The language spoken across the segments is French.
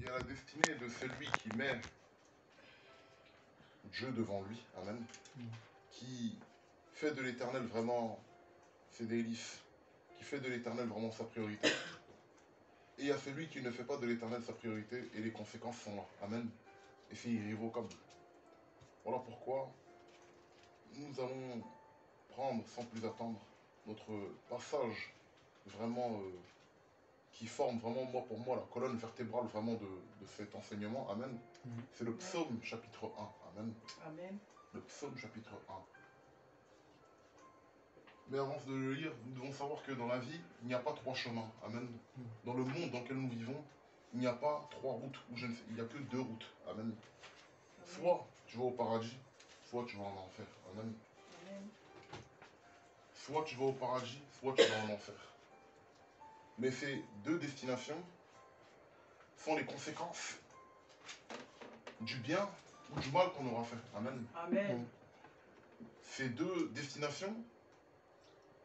et à la destinée de celui qui met Dieu devant lui, amen, qui fait de l'Éternel vraiment ses délices, qui fait de l'Éternel vraiment sa priorité, et à celui qui ne fait pas de l'Éternel sa priorité, et les conséquences sont là, amen, et c'est irrévocable. Voilà pourquoi nous allons prendre sans plus attendre notre passage vraiment qui forme vraiment, moi pour moi, la colonne vertébrale vraiment de cet enseignement, amen. C'est le psaume chapitre 1, amen. Amen. Le psaume chapitre 1. Mais avant de le lire, nous devons savoir que dans la vie, il n'y a pas trois chemins, amen. Dans le monde dans lequel nous vivons, il n'y a pas trois routes, ou je ne sais, il n'y a que deux routes, amen. Soit tu vas au paradis, soit tu vas en enfer, amen. Amen. Soit tu vas au paradis, soit tu vas en enfer. Mais ces deux destinations sont les conséquences du bien ou du mal qu'on aura fait. Amen. Amen. Ces deux destinations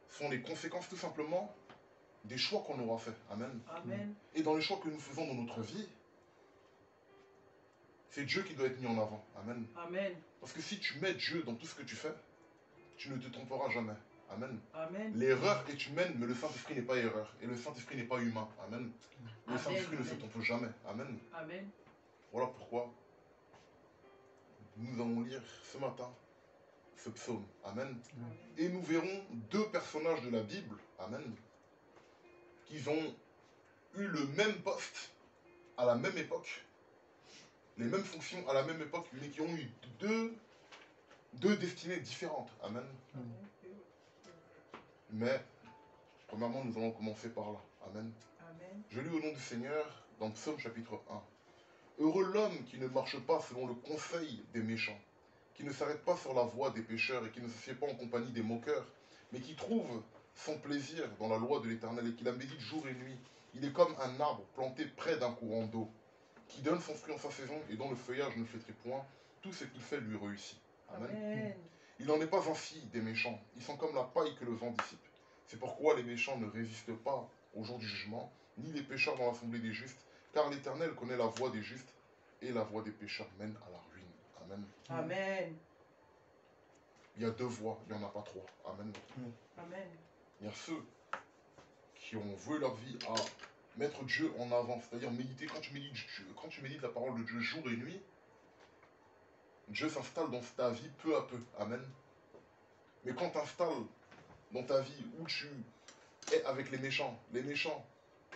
sont les conséquences tout simplement des choix qu'on aura fait. Amen. Amen. Et dans les choix que nous faisons dans notre vie, c'est Dieu qui doit être mis en avant. Amen. Amen. Parce que si tu mets Dieu dans tout ce que tu fais, tu ne te tromperas jamais. Amen. Amen. L'erreur est humaine, mais le Saint-Esprit n'est pas erreur. Et le Saint-Esprit n'est pas humain. Amen. Le Saint-Esprit ne se trompe jamais. Amen. Amen. Voilà pourquoi nous allons lire ce matin ce psaume. Amen. Et nous verrons deux personnages de la Bible. Amen. Qui ont eu le même poste à la même époque, les mêmes fonctions à la même époque, mais qui ont eu deux destinées différentes. Amen. Mais, premièrement, nous allons commencer par là. Amen. Amen. Je lis au nom du Seigneur dans Psaume chapitre 1. Heureux l'homme qui ne marche pas selon le conseil des méchants, qui ne s'arrête pas sur la voie des pécheurs et qui ne se fait pas en compagnie des moqueurs, mais qui trouve son plaisir dans la loi de l'Éternel et qui la médite jour et nuit. Il est comme un arbre planté près d'un courant d'eau, qui donne son fruit en sa saison et dont le feuillage ne flétrit point. Tout ce qu'il fait lui réussit. Amen. Amen. Il n'en est pas ainsi des méchants. Ils sont comme la paille que le vent dissipe. C'est pourquoi les méchants ne résistent pas au jour du jugement, ni les pécheurs dans l'assemblée des justes, car l'Éternel connaît la voie des justes et la voie des pécheurs mène à la ruine. Amen. Amen. Il y a deux voies, il n'y en a pas trois. Amen. Amen. Il y a ceux qui ont voué leur vie à mettre Dieu en avant, c'est-à-dire méditer. Quand tu médites la parole de Dieu jour et nuit, Dieu s'installe dans ta vie peu à peu. Amen. Mais quand tu installes dans ta vie où tu es avec les méchants,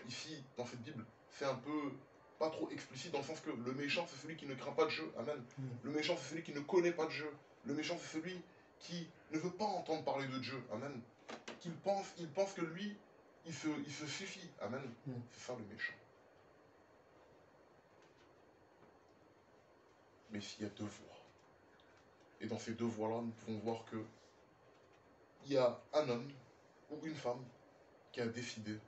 ici, dans cette Bible, c'est un peu pas trop explicite dans le sens que le méchant, c'est celui qui ne craint pas Dieu. Amen. Le méchant, c'est celui qui ne connaît pas Dieu. Le méchant, c'est celui qui ne veut pas entendre parler de Dieu. Amen. Il pense que lui, il se suffit. Amen. C'est ça le méchant. Mais s'il y a deux voies, et dans ces deux voies-là, nous pouvons voir que il y a un homme ou une femme qui a décidé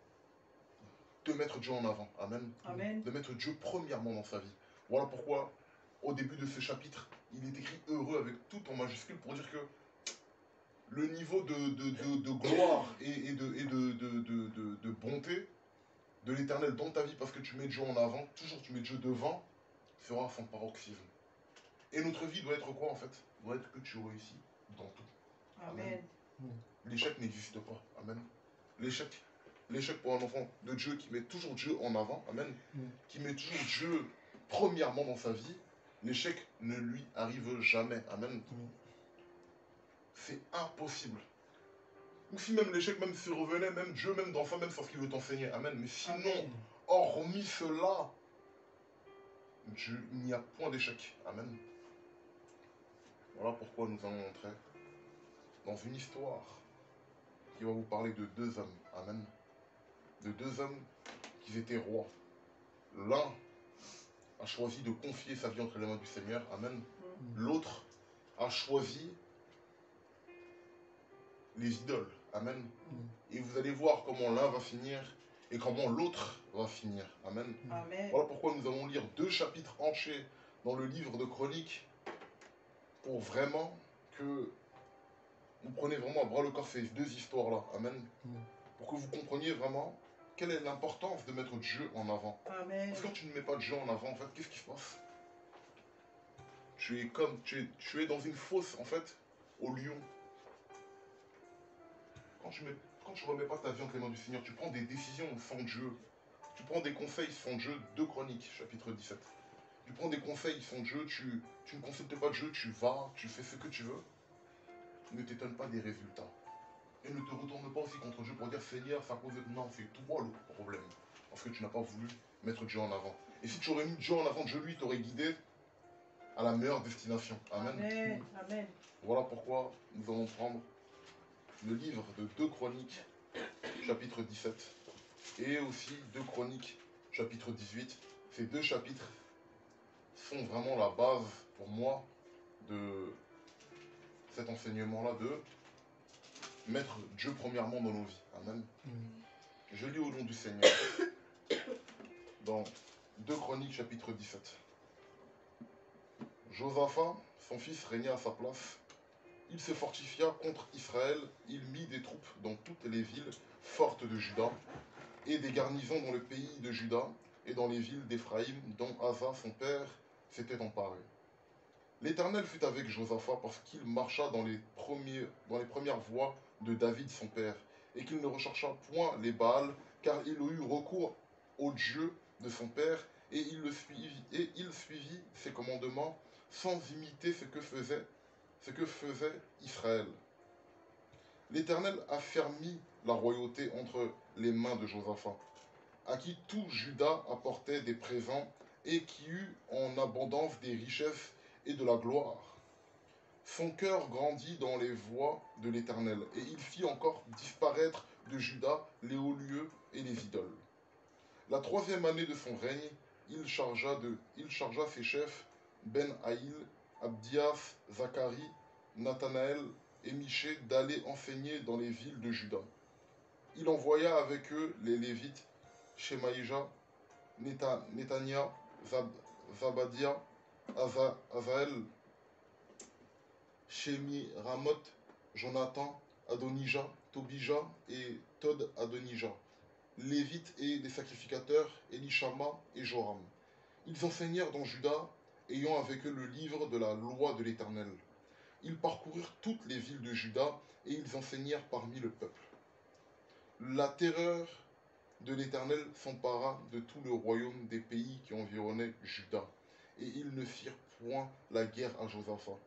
de mettre Dieu en avant. Amen. Amen. De mettre Dieu premièrement dans sa vie. Voilà pourquoi, au début de ce chapitre, il est écrit heureux avec tout en majuscule pour dire que le niveau de gloire et de bonté de l'Éternel dans ta vie parce que tu mets Dieu en avant, toujours tu mets Dieu devant, sera son paroxysme. Et notre vie doit être quoi en fait? Doit être que tu réussis dans tout. Amen. L'échec n'existe pas. Amen. L'échec pour un enfant de Dieu qui met toujours Dieu en avant, amen, qui met toujours Dieu premièrement dans sa vie, l'échec ne lui arrive jamais. Amen. C'est impossible. Ou si même l'échec même se revenait, même Dieu, même d'enfant, même sur ce qu'il veut t'enseigner. Amen. Mais sinon, Amen. hormis cela, il n'y a point d'échec. Amen. Voilà pourquoi nous allons entrer dans une histoire qui va vous parler de deux hommes. Amen. De deux hommes qui étaient rois. L'un a choisi de confier sa vie entre les mains du Seigneur. Amen. L'autre a choisi les idoles. Amen. Et vous allez voir comment l'un va finir et comment l'autre va finir. Amen. Amen. Voilà pourquoi nous allons lire 2 chapitres entiers dans le livre de Chroniques pour vraiment que vous preniez vraiment à bras le corps ces deux histoires-là. Amen. Pour que vous compreniez vraiment quelle est l'importance de mettre Dieu en avant. Amen. Parce que quand tu ne mets pas Dieu en avant, en fait, qu'est-ce qui se passe? Tu es dans une fosse, en fait, au lion. Quand tu remets pas ta vie entre les mains du Seigneur, tu prends des décisions sans Dieu. Tu prends des conseils sans Dieu. 2 Chroniques, chapitre 17. Tu prends des conseils sans Dieu, tu ne consultes pas Dieu, tu vas, tu fais ce que tu veux. Ne t'étonne pas des résultats. Et ne te retourne pas aussi contre Dieu pour dire Seigneur, ça cause de... Non, c'est toi le problème. Parce que tu n'as pas voulu mettre Dieu en avant. Et si tu aurais mis Dieu en avant, Dieu lui t'aurait guidé à la meilleure destination. Amen. Amen. Amen. Voilà pourquoi nous allons prendre le livre de 2 Chroniques, chapitre 17, et aussi 2 Chroniques, chapitre 18. Ces 2 chapitres sont vraiment la base pour moi de cet enseignement-là, de mettre Dieu premièrement dans nos vies. Amen. Je lis au nom du Seigneur, dans 2 Chroniques, chapitre 17. Josaphat, son fils, régna à sa place. Il se fortifia contre Israël, il mit des troupes dans toutes les villes fortes de Juda, et des garnisons dans le pays de Juda, et dans les villes d'Éphraïm, dont Asa, son père, s'était emparé. L'Éternel fut avec Josaphat parce qu'il marcha dans les premières voies de David, son père, et qu'il ne rechercha point les Baals, car il eut recours au Dieu de son père, et il suivit ses commandements, sans imiter ce que faisait Israël. L'Éternel affermit la royauté entre les mains de Josaphat, à qui tout Juda apportait des présents et qui eut en abondance des richesses et de la gloire. Son cœur grandit dans les voies de l'Éternel, et il fit encore disparaître de Juda les hauts lieux et les idoles. La 3e année de son règne, il chargea ses chefs Ben-Haïl, Abdias, Zacharie, Nathanaël et Michée d'aller enseigner dans les villes de Juda. Il envoya avec eux les Lévites, Shemaïja, Netania, Zabadia, Azaël, Shemiramoth, Jonathan, Adonijah, Tobijah et Tod Adonijah, Lévites et des sacrificateurs, Elishama et Joram. Ils enseignèrent dans Juda, ayant avec eux le livre de la loi de l'Éternel. Ils parcoururent toutes les villes de Juda et ils enseignèrent parmi le peuple. La terreur de l'Éternel s'empara de tout le royaume des pays qui environnaient Juda, et ils ne firent point la guerre à Josaphat.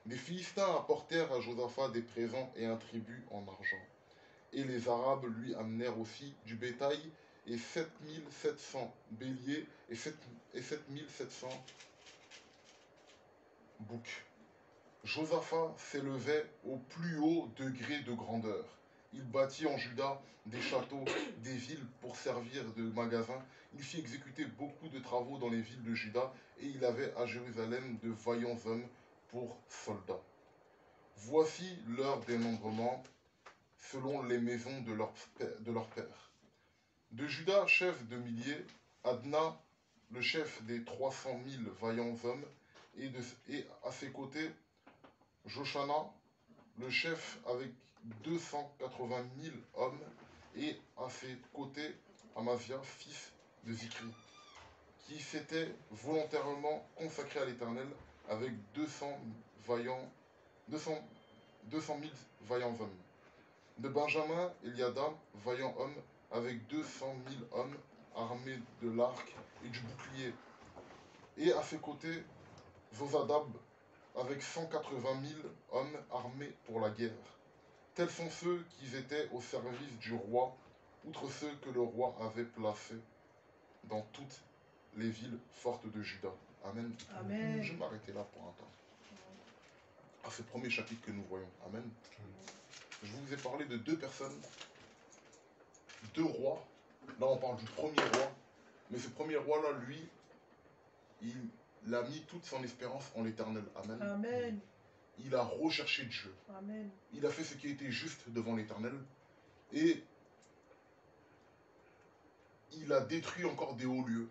Les Philistins apportèrent à Josaphat des présents et un tribut en argent. Et les Arabes lui amenèrent aussi du bétail et 7700 béliers et 7700 boucs. Josaphat s'élevait au plus haut degré de grandeur. Il bâtit en Juda des châteaux, des villes pour servir de magasins. Il fit exécuter beaucoup de travaux dans les villes de Juda et il avait à Jérusalem de vaillants hommes pour soldats. Voici leur dénombrement selon les maisons de leur père. De Juda, chef de milliers, Adna, le chef des 300 000 vaillants hommes, et à ses côtés, Joshana, le chef avec 280 000 hommes, et à ses côtés, Amazia, fils de Zikri, qui s'était volontairement consacré à l'Éternel avec 200 000 vaillants hommes. De Benjamin, Eliada, vaillant homme, avec 200 000 hommes armés de l'arc et du bouclier. Et à ses côtés, Zozadab, avec 180 000 hommes armés pour la guerre. Tels sont ceux qui étaient au service du roi, outre ceux que le roi avait placés dans toutes les villes fortes de Juda. Amen. Amen. Je vais m'arrêter là pour un temps. À ce premier chapitre que nous voyons. Amen. Je vous ai parlé de 2 personnes, 2 rois. Là, on parle du premier roi. Mais ce premier roi-là, lui, il a mis toute son espérance en l'Éternel. Amen. Amen. Il a recherché Dieu. Amen. Il a fait ce qui était juste devant l'Éternel. Et il a détruit encore des hauts lieux.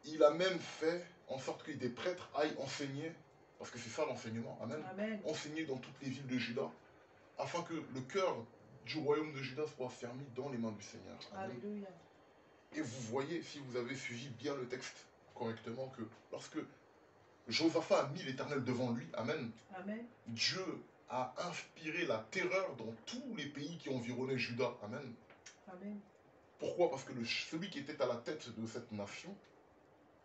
Il a même fait en sorte que des prêtres aillent enseigner, parce que c'est ça l'enseignement. Amen. Amen. Enseigner dans toutes les villes de Juda, afin que le cœur du royaume de Juda soit affermi dans les mains du Seigneur. Amen. Alléluia. Et vous voyez, si vous avez suivi bien le texte correctement, que lorsque Josaphat a mis l'Éternel devant lui, Amen, Amen. Dieu a inspiré la terreur dans tous les pays qui environnaient Juda. Amen. Amen. Pourquoi? Parce que celui qui était à la tête de cette nation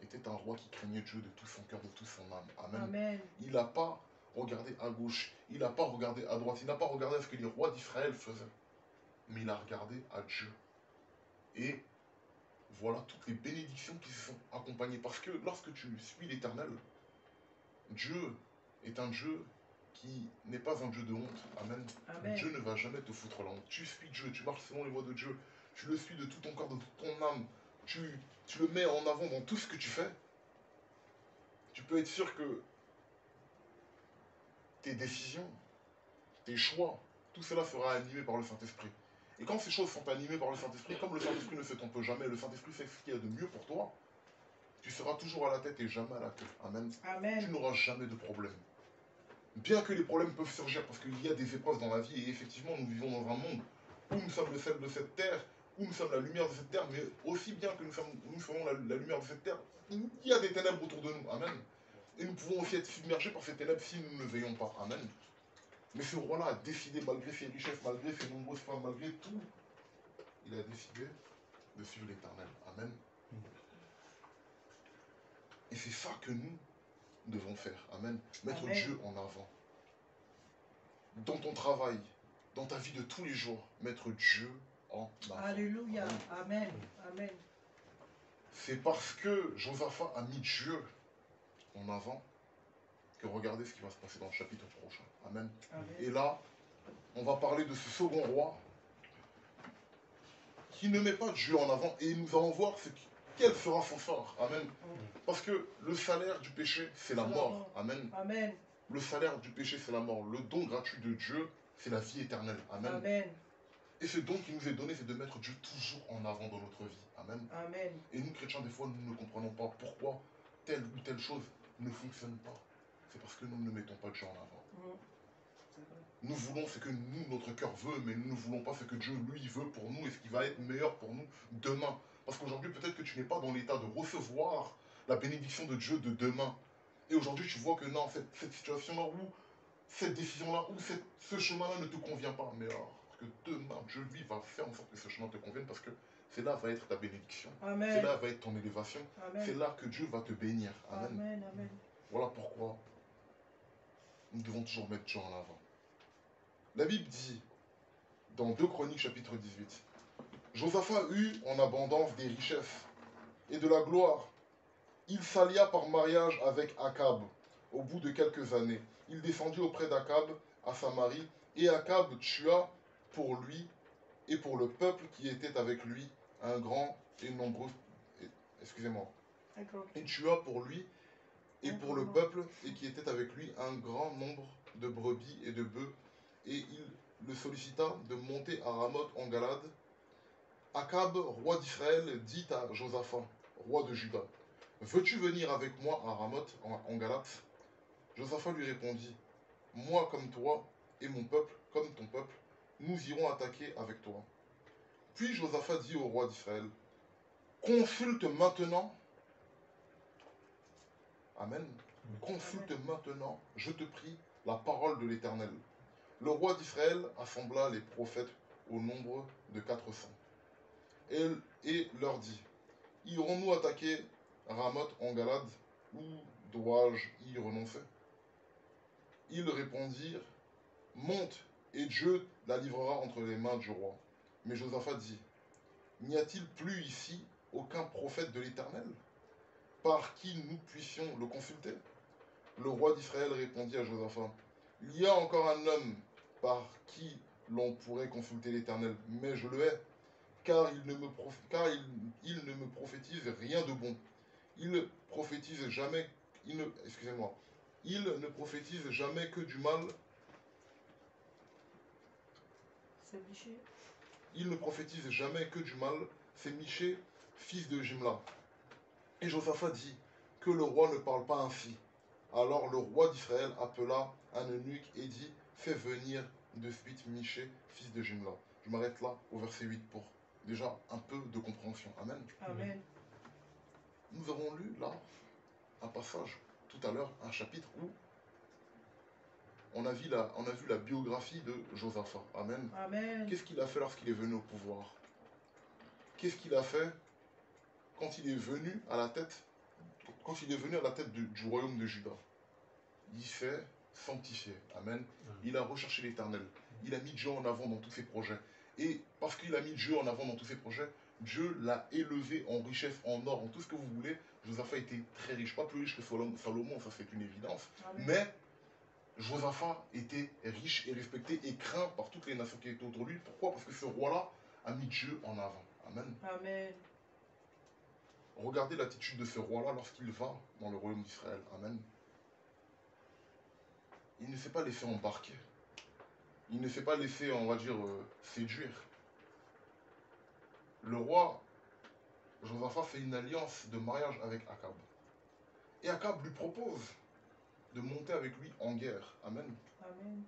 était un roi qui craignait Dieu de tout son cœur, de toute son âme. Amen. Amen. Il n'a pas regardé à gauche, il n'a pas regardé à droite, il n'a pas regardé à ce que les rois d'Israël faisaient, mais il a regardé à Dieu. Et voilà toutes les bénédictions qui se sont accompagnées. Parce que lorsque tu suis l'Éternel, Dieu est un Dieu qui n'est pas un Dieu de honte. Amen. Amen. Dieu ne va jamais te foutre la honte. Tu suis Dieu, tu marches selon les voies de Dieu, tu le suis de tout ton corps, de toute ton âme, tu le mets en avant dans tout ce que tu fais. Tu peux être sûr que tes décisions, tes choix, tout cela sera animé par le Saint-Esprit. Et quand ces choses sont animées par le Saint-Esprit, comme le Saint-Esprit ne se trompe jamais, le Saint-Esprit sait ce qu'il y a de mieux pour toi, tu seras toujours à la tête et jamais à la queue. Amen. Amen. Tu n'auras jamais de problème. Bien que les problèmes peuvent surgir parce qu'il y a des épreuves dans la vie, et effectivement nous vivons dans un monde où nous sommes le sel de cette terre, où nous sommes la lumière de cette terre, mais aussi bien que nous soyons la lumière de cette terre, il y a des ténèbres autour de nous. Amen. Et nous pouvons aussi être submergés par ces ténèbres si nous ne veillons pas. Amen. Mais ce roi-là a décidé, malgré ses richesses, malgré ses nombreuses femmes, malgré tout, il a décidé de suivre l'Éternel. Amen. Et c'est ça que nous devons faire. Amen. Mettre Amen. Dieu en avant. Dans ton travail, dans ta vie de tous les jours, mettre Dieu en avant. Alléluia. Amen. Amen. Amen. C'est parce que Josaphat a mis Dieu en avant que regardez ce qui va se passer dans le chapitre prochain. Amen. Amen. Et là, on va parler de ce second roi qui ne met pas Dieu en avant et nous allons voir quel sera son sort. Amen. Parce que le salaire du péché, c'est la mort. Amen. Amen. Le salaire du péché, c'est la mort. Le don gratuit de Dieu, c'est la vie éternelle. Amen. Amen. Et ce don qui nous est donné, c'est de mettre Dieu toujours en avant dans notre vie. Amen. Amen. Et nous, chrétiens, des fois, nous ne comprenons pas pourquoi telle ou telle chose ne fonctionne pas. C'est parce que nous ne mettons pas Dieu en avant. Nous voulons ce que nous, notre cœur veut, mais nous ne voulons pas ce que Dieu, lui, veut pour nous et ce qui va être meilleur pour nous demain. Parce qu'aujourd'hui, peut-être que tu n'es pas dans l'état de recevoir la bénédiction de Dieu de demain. Et aujourd'hui, tu vois que non, cette situation-là, ou cette décision-là, ou ce chemin-là ne te convient pas. Mais alors, que demain, Dieu, lui, va faire en sorte que ce chemin te convienne parce que c'est là va être ta bénédiction. C'est là va être ton élévation. C'est là que Dieu va te bénir. Amen. Amen. Amen. Voilà pourquoi nous devons toujours mettre Dieu en avant. La Bible dit, dans 2 Chroniques chapitre 18, Josaphat eut en abondance des richesses et de la gloire. Il s'allia par mariage avec Akab. Au bout de quelques années, il descendit auprès d'Akab à Samarie, et Akab tua pour lui et pour le peuple qui était avec lui un grand et nombreux... Excusez-moi. Il tua pour lui et pour le peuple et qui était avec lui un grand nombre de brebis et de bœufs, et il le sollicita de monter à Ramoth en Galade. Akab, roi d'Israël, dit à Josaphat, roi de Juda, veux-tu venir avec moi à Ramoth en Galate? Josaphat lui répondit, moi comme toi et mon peuple comme ton peuple, nous irons attaquer avec toi. Puis Josaphat dit au roi d'Israël, consulte maintenant, Amen, consulte maintenant, je te prie, la parole de l'Éternel. Le roi d'Israël assembla les prophètes au nombre de 400 et leur dit, irons-nous attaquer Ramoth en Galade ou dois-je y renoncer? Ils répondirent, monte et Dieu la livrera entre les mains du roi. Mais Josaphat dit, n'y a-t-il plus ici aucun prophète de l'Éternel par qui nous puissions le consulter? Le roi d'Israël répondit à Josaphat, il y a encore un homme par qui l'on pourrait consulter l'Éternel, mais je le hais, car il ne me prophétise rien de bon. Il ne prophétise jamais, il ne prophétise jamais que du mal. Il ne prophétise jamais que du mal, c'est Michée, fils de Jimla. Et Josaphat dit, que le roi ne parle pas ainsi. Alors le roi d'Israël appela un eunuque et dit, fais venir de suite Michée, fils de Jimla. Je m'arrête là, au verset 8, pour déjà un peu de compréhension. Amen. Amen. Nous avons lu là un passage, tout à l'heure, un chapitre où on a vu la biographie de Josaphat. Amen. Amen. Qu'est-ce qu'il a fait lorsqu'il est venu au pouvoir? Qu'est-ce qu'il a fait quand il est venu à la tête, du royaume de Juda? Il s'est sanctifié. Amen. Il a recherché l'Éternel. Il a mis Dieu en avant dans tous ses projets. Et parce qu'il a mis Dieu en avant dans tous ses projets, Dieu l'a élevé en richesse, en or, en tout ce que vous voulez. Josaphat était très riche. Pas plus riche que Salomon, ça c'est une évidence. Amen. Mais Josaphat était riche et respecté et craint par toutes les nations qui étaient autour de lui. Pourquoi? Parce que ce roi-là a mis Dieu en avant. Amen. Amen. Regardez l'attitude de ce roi-là lorsqu'il va dans le royaume d'Israël. Amen. Il ne s'est pas laissé embarquer. Il ne s'est pas laissé, on va dire, séduire. Le roi Josaphat fait une alliance de mariage avec Akab. Et Akab lui propose de monter avec lui en guerre. Amen. Amen.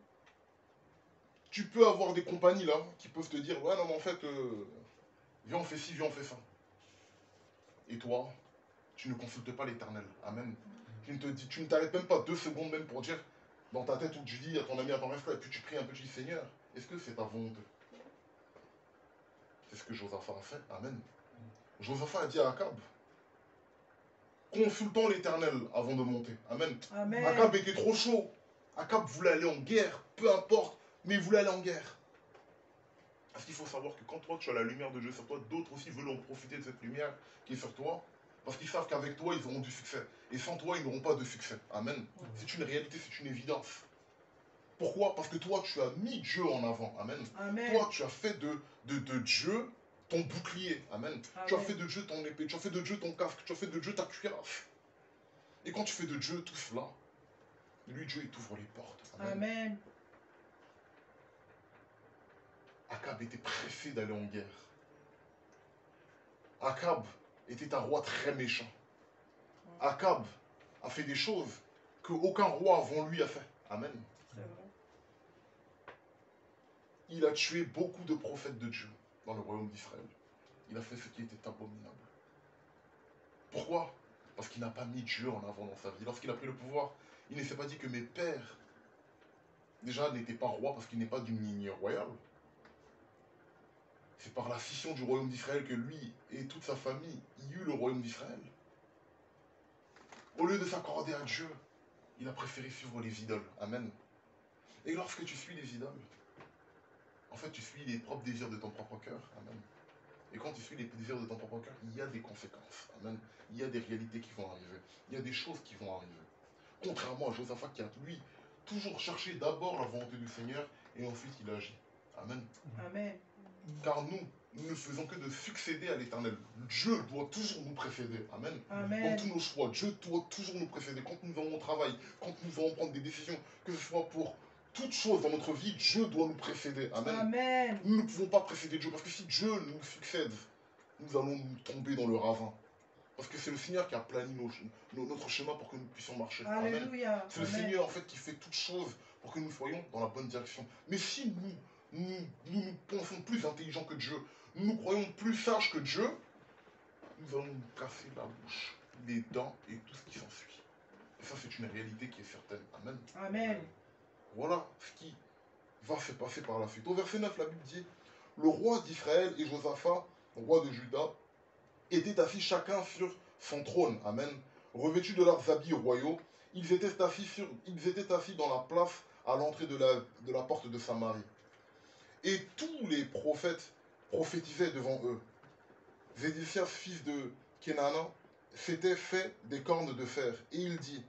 Tu peux avoir des compagnies là qui peuvent te dire, ouais non mais en fait, viens on fait ci, viens on fait ça. Et toi, tu ne consultes pas l'Éternel. Amen. Tu ne t'arrêtes même pas 2 secondes même pour dire, dans ta tête où tu dis à ton ami, attends reste là, et puis tu pries un peu, tu dis, Seigneur, est-ce que c'est ta volonté? C'est ce que Josaphat a fait. Amen. Josaphat a dit à Akab, consultons l'Éternel avant de monter. Amen. Amen. Akab était trop chaud. Akab voulait aller en guerre, peu importe, mais il voulait aller en guerre. Parce qu'il faut savoir que quand toi tu as la lumière de Dieu sur toi, d'autres aussi veulent en profiter de cette lumière qui est sur toi. Parce qu'ils savent qu'avec toi, ils auront du succès. Et sans toi, ils n'auront pas de succès. Amen. C'est une réalité, c'est une évidence. Pourquoi? Parce que toi, tu as mis Dieu en avant. Amen. Amen. Toi, tu as fait de Dieu ton bouclier. Amen. Amen. Tu as fait de Dieu ton épée. Tu as fait de Dieu ton casque. Tu as fait de Dieu ta cuirasse. Et quand tu fais de Dieu tout cela, lui, Dieu, il t'ouvre les portes. Amen. Amen. Akab était pressé d'aller en guerre. Akab était un roi très méchant. Akab a fait des choses qu'aucun roi avant lui a fait. Amen. C'est vrai. Il a tué beaucoup de prophètes de Dieu dans le royaume d'Israël. Il a fait ce qui était abominable. Pourquoi? Parce qu'il n'a pas mis Dieu en avant dans sa vie. Lorsqu'il a pris le pouvoir, il ne s'est pas dit que mes pères, déjà, n'étaient pas rois parce qu'il n'est pas d'une lignée royale. C'est par la scission du royaume d'Israël que lui et toute sa famille y eut le royaume d'Israël. Au lieu de s'accorder à Dieu, il a préféré suivre les idoles. Amen. Et lorsque tu suis les idoles, en fait, tu suis les propres désirs de ton propre cœur. Amen. Et quand tu suis les désirs de ton propre cœur, il y a des conséquences. Amen. Il y a des réalités qui vont arriver. Il y a des choses qui vont arriver. Contrairement à Josaphat qui a, lui, toujours cherché d'abord la volonté du Seigneur et ensuite il agit. Amen. Amen. Car nous ne faisons que de succéder à l'Éternel. Dieu doit toujours nous précéder. Amen. Amen. Dans tous nos choix, Dieu doit toujours nous précéder. Quand nous allons au travail, quand nous allons prendre des décisions, que ce soit pour toute chose dans notre vie, Dieu doit nous précéder. Amen. Amen. Nous ne pouvons pas précéder Dieu, parce que si Dieu nous succède, nous allons nous tomber dans le ravin. Parce que c'est le Seigneur qui a plané notre chemin pour que nous puissions marcher. Alléluia. Amen. C'est le Seigneur en fait qui fait toutes choses pour que nous soyons dans la bonne direction. Mais si nous pensons plus intelligents que Dieu, nous nous croyons plus sages que Dieu, nous allons nous casser la bouche, les dents et tout ce qui s'ensuit. Et ça, c'est une réalité qui est certaine. Amen. Amen. Voilà ce qui va se passer par la suite. Au verset 9, la Bible dit, le roi d'Israël et Josaphat, roi de Juda, étaient assis chacun sur son trône. Amen. Revêtus de leurs habits royaux, ils étaient assis dans la place à l'entrée de la porte de Samarie. Et tous les prophètes prophétisaient devant eux. Zédécias, fils de Kénana, s'était fait des cornes de fer. Et il dit,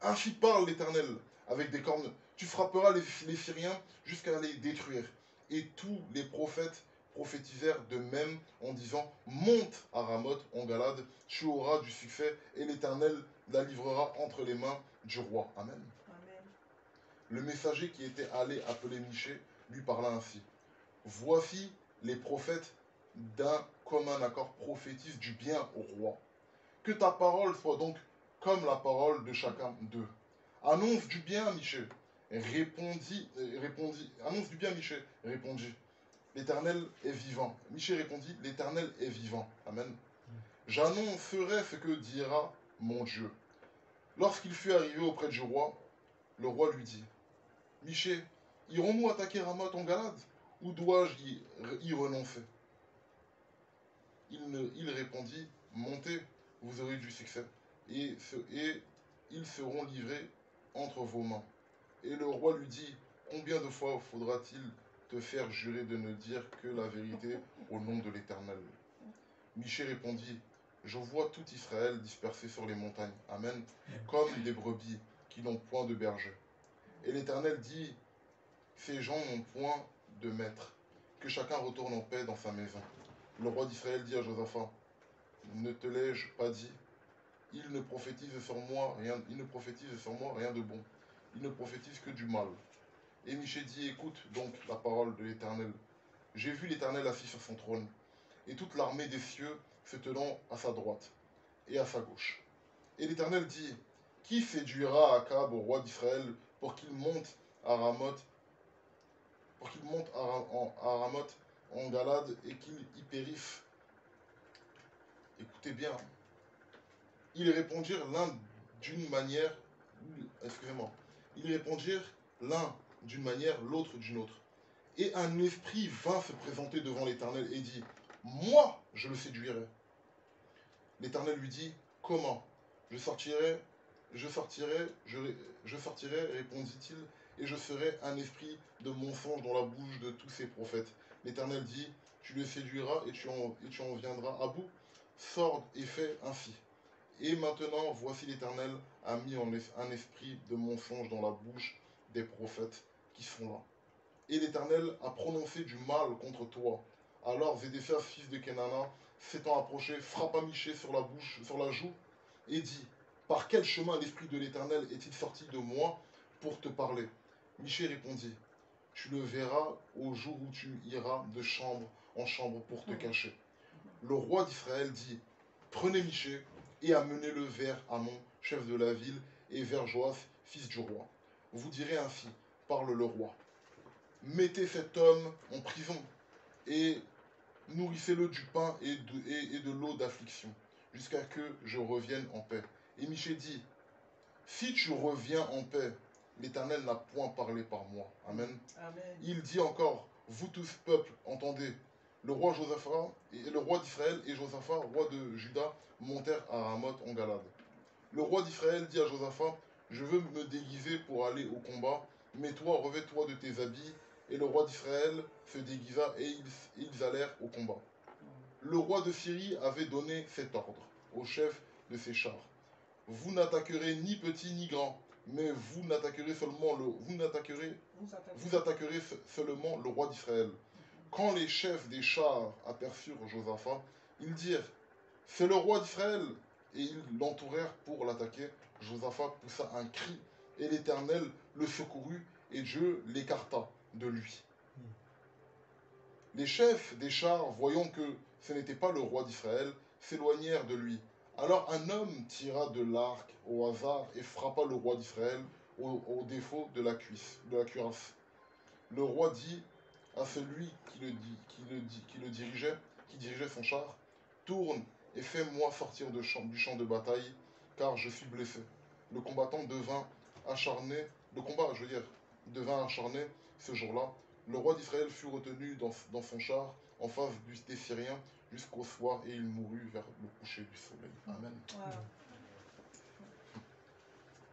ainsi parle l'Éternel, avec des cornes, tu frapperas les Syriens jusqu'à les détruire. Et tous les prophètes prophétisèrent de même en disant, monte à Ramoth en Galade, tu auras du succès, et l'Éternel la livrera entre les mains du roi. Amen. Amen. Le messager qui était allé appeler Michée lui parla ainsi. Voici les prophètes d'un commun accord prophétisent du bien au roi. Que ta parole soit donc comme la parole de chacun d'eux. Annonce du bien, Michée. Annonce du bien, Michée, répondit. l'Éternel est vivant. Michée répondit, l'Éternel est vivant. Amen. J'annoncerai ce que dira mon Dieu. Lorsqu'il fut arrivé auprès du roi, le roi lui dit, Michée, irons-nous attaquer Ramoth en Galade, ou dois-je y renoncer? Il répondit, montez, vous aurez du succès, et ils seront livrés entre vos mains. Et le roi lui dit, combien de fois faudra-t-il te faire jurer de ne dire que la vérité au nom de l'Éternel? Michée répondit, je vois tout Israël dispersé sur les montagnes, amen, comme des brebis qui n'ont point de berger. Et l'Éternel dit, ces gens n'ont point de maître, que chacun retourne en paix dans sa maison. Le roi d'Israël dit à Josaphat, ne te l'ai-je pas dit? Il ne prophétise sur moi rien de bon. Il ne prophétise que du mal. Et Michée dit, écoute donc la parole de l'Éternel. J'ai vu l'Éternel assis sur son trône, et toute l'armée des cieux se tenant à sa droite et à sa gauche. Et l'Éternel dit, qui séduira Akab au roi d'Israël pour qu'il monte à Ramoth, Ramoth en Galade et qu'il y périsse? Écoutez bien. Ils répondirent l'un d'une manière, excusez-moi, ils répondirent l'un d'une manière, l'autre d'une autre. Et un esprit vint se présenter devant l'Éternel et dit, moi, je le séduirai. L'Éternel lui dit, comment? Je sortirai, répondit-il, et je ferai un esprit de mensonge dans la bouche de tous ces prophètes. L'Éternel dit, tu le séduiras et tu en viendras à bout. Sors et fais ainsi. Et maintenant, voici l'Éternel a mis un esprit de mensonge dans la bouche des prophètes qui sont là. Et l'Éternel a prononcé du mal contre toi. Alors Zédéchias, fils de Kenana, s'étant approché, frappa Michée sur la joue, et dit, par quel chemin l'Esprit de l'Éternel est-il sorti de moi pour te parler? Michée répondit, tu le verras au jour où tu iras de chambre en chambre pour te cacher. Le roi d'Israël dit, prenez Michée et amenez-le vers Amon, chef de la ville, et vers Joas, fils du roi. Vous direz ainsi, parle le roi. Mettez cet homme en prison et nourrissez-le du pain et de l'eau d'affliction, jusqu'à ce que je revienne en paix. Et Michée dit, si tu reviens en paix, l'Éternel n'a point parlé par moi. Amen. Amen. Il dit encore, vous tous peuple, entendez. Le roi Josaphat, et le roi d'Israël et Josaphat, roi de Juda, montèrent à Ramoth en Galade. Le roi d'Israël dit à Josaphat, je veux me déguiser pour aller au combat, mais toi, revêt-toi de tes habits. Et le roi d'Israël se déguisa et ils allèrent au combat. Le roi de Syrie avait donné cet ordre au chef de ses chars. Vous n'attaquerez ni petit ni grand, mais vous attaquerez seulement le roi d'Israël. Quand les chefs des chars aperçurent Josaphat, ils dirent, c'est le roi d'Israël. Et ils l'entourèrent pour l'attaquer. Josaphat poussa un cri, et l'Éternel le secourut, et Dieu l'écarta de lui. Les chefs des chars, voyant que ce n'était pas le roi d'Israël, s'éloignèrent de lui. Alors un homme tira de l'arc au hasard et frappa le roi d'Israël au défaut de la cuirasse. Le roi dit à celui qui dirigeait son char, tourne et fais-moi sortir du champ de bataille, car je suis blessé. Le combat, devint acharné ce jour-là. Le roi d'Israël fut retenu dans son char en face des Syriens jusqu'au soir et il mourut vers le coucher du soleil. Amen. Wow.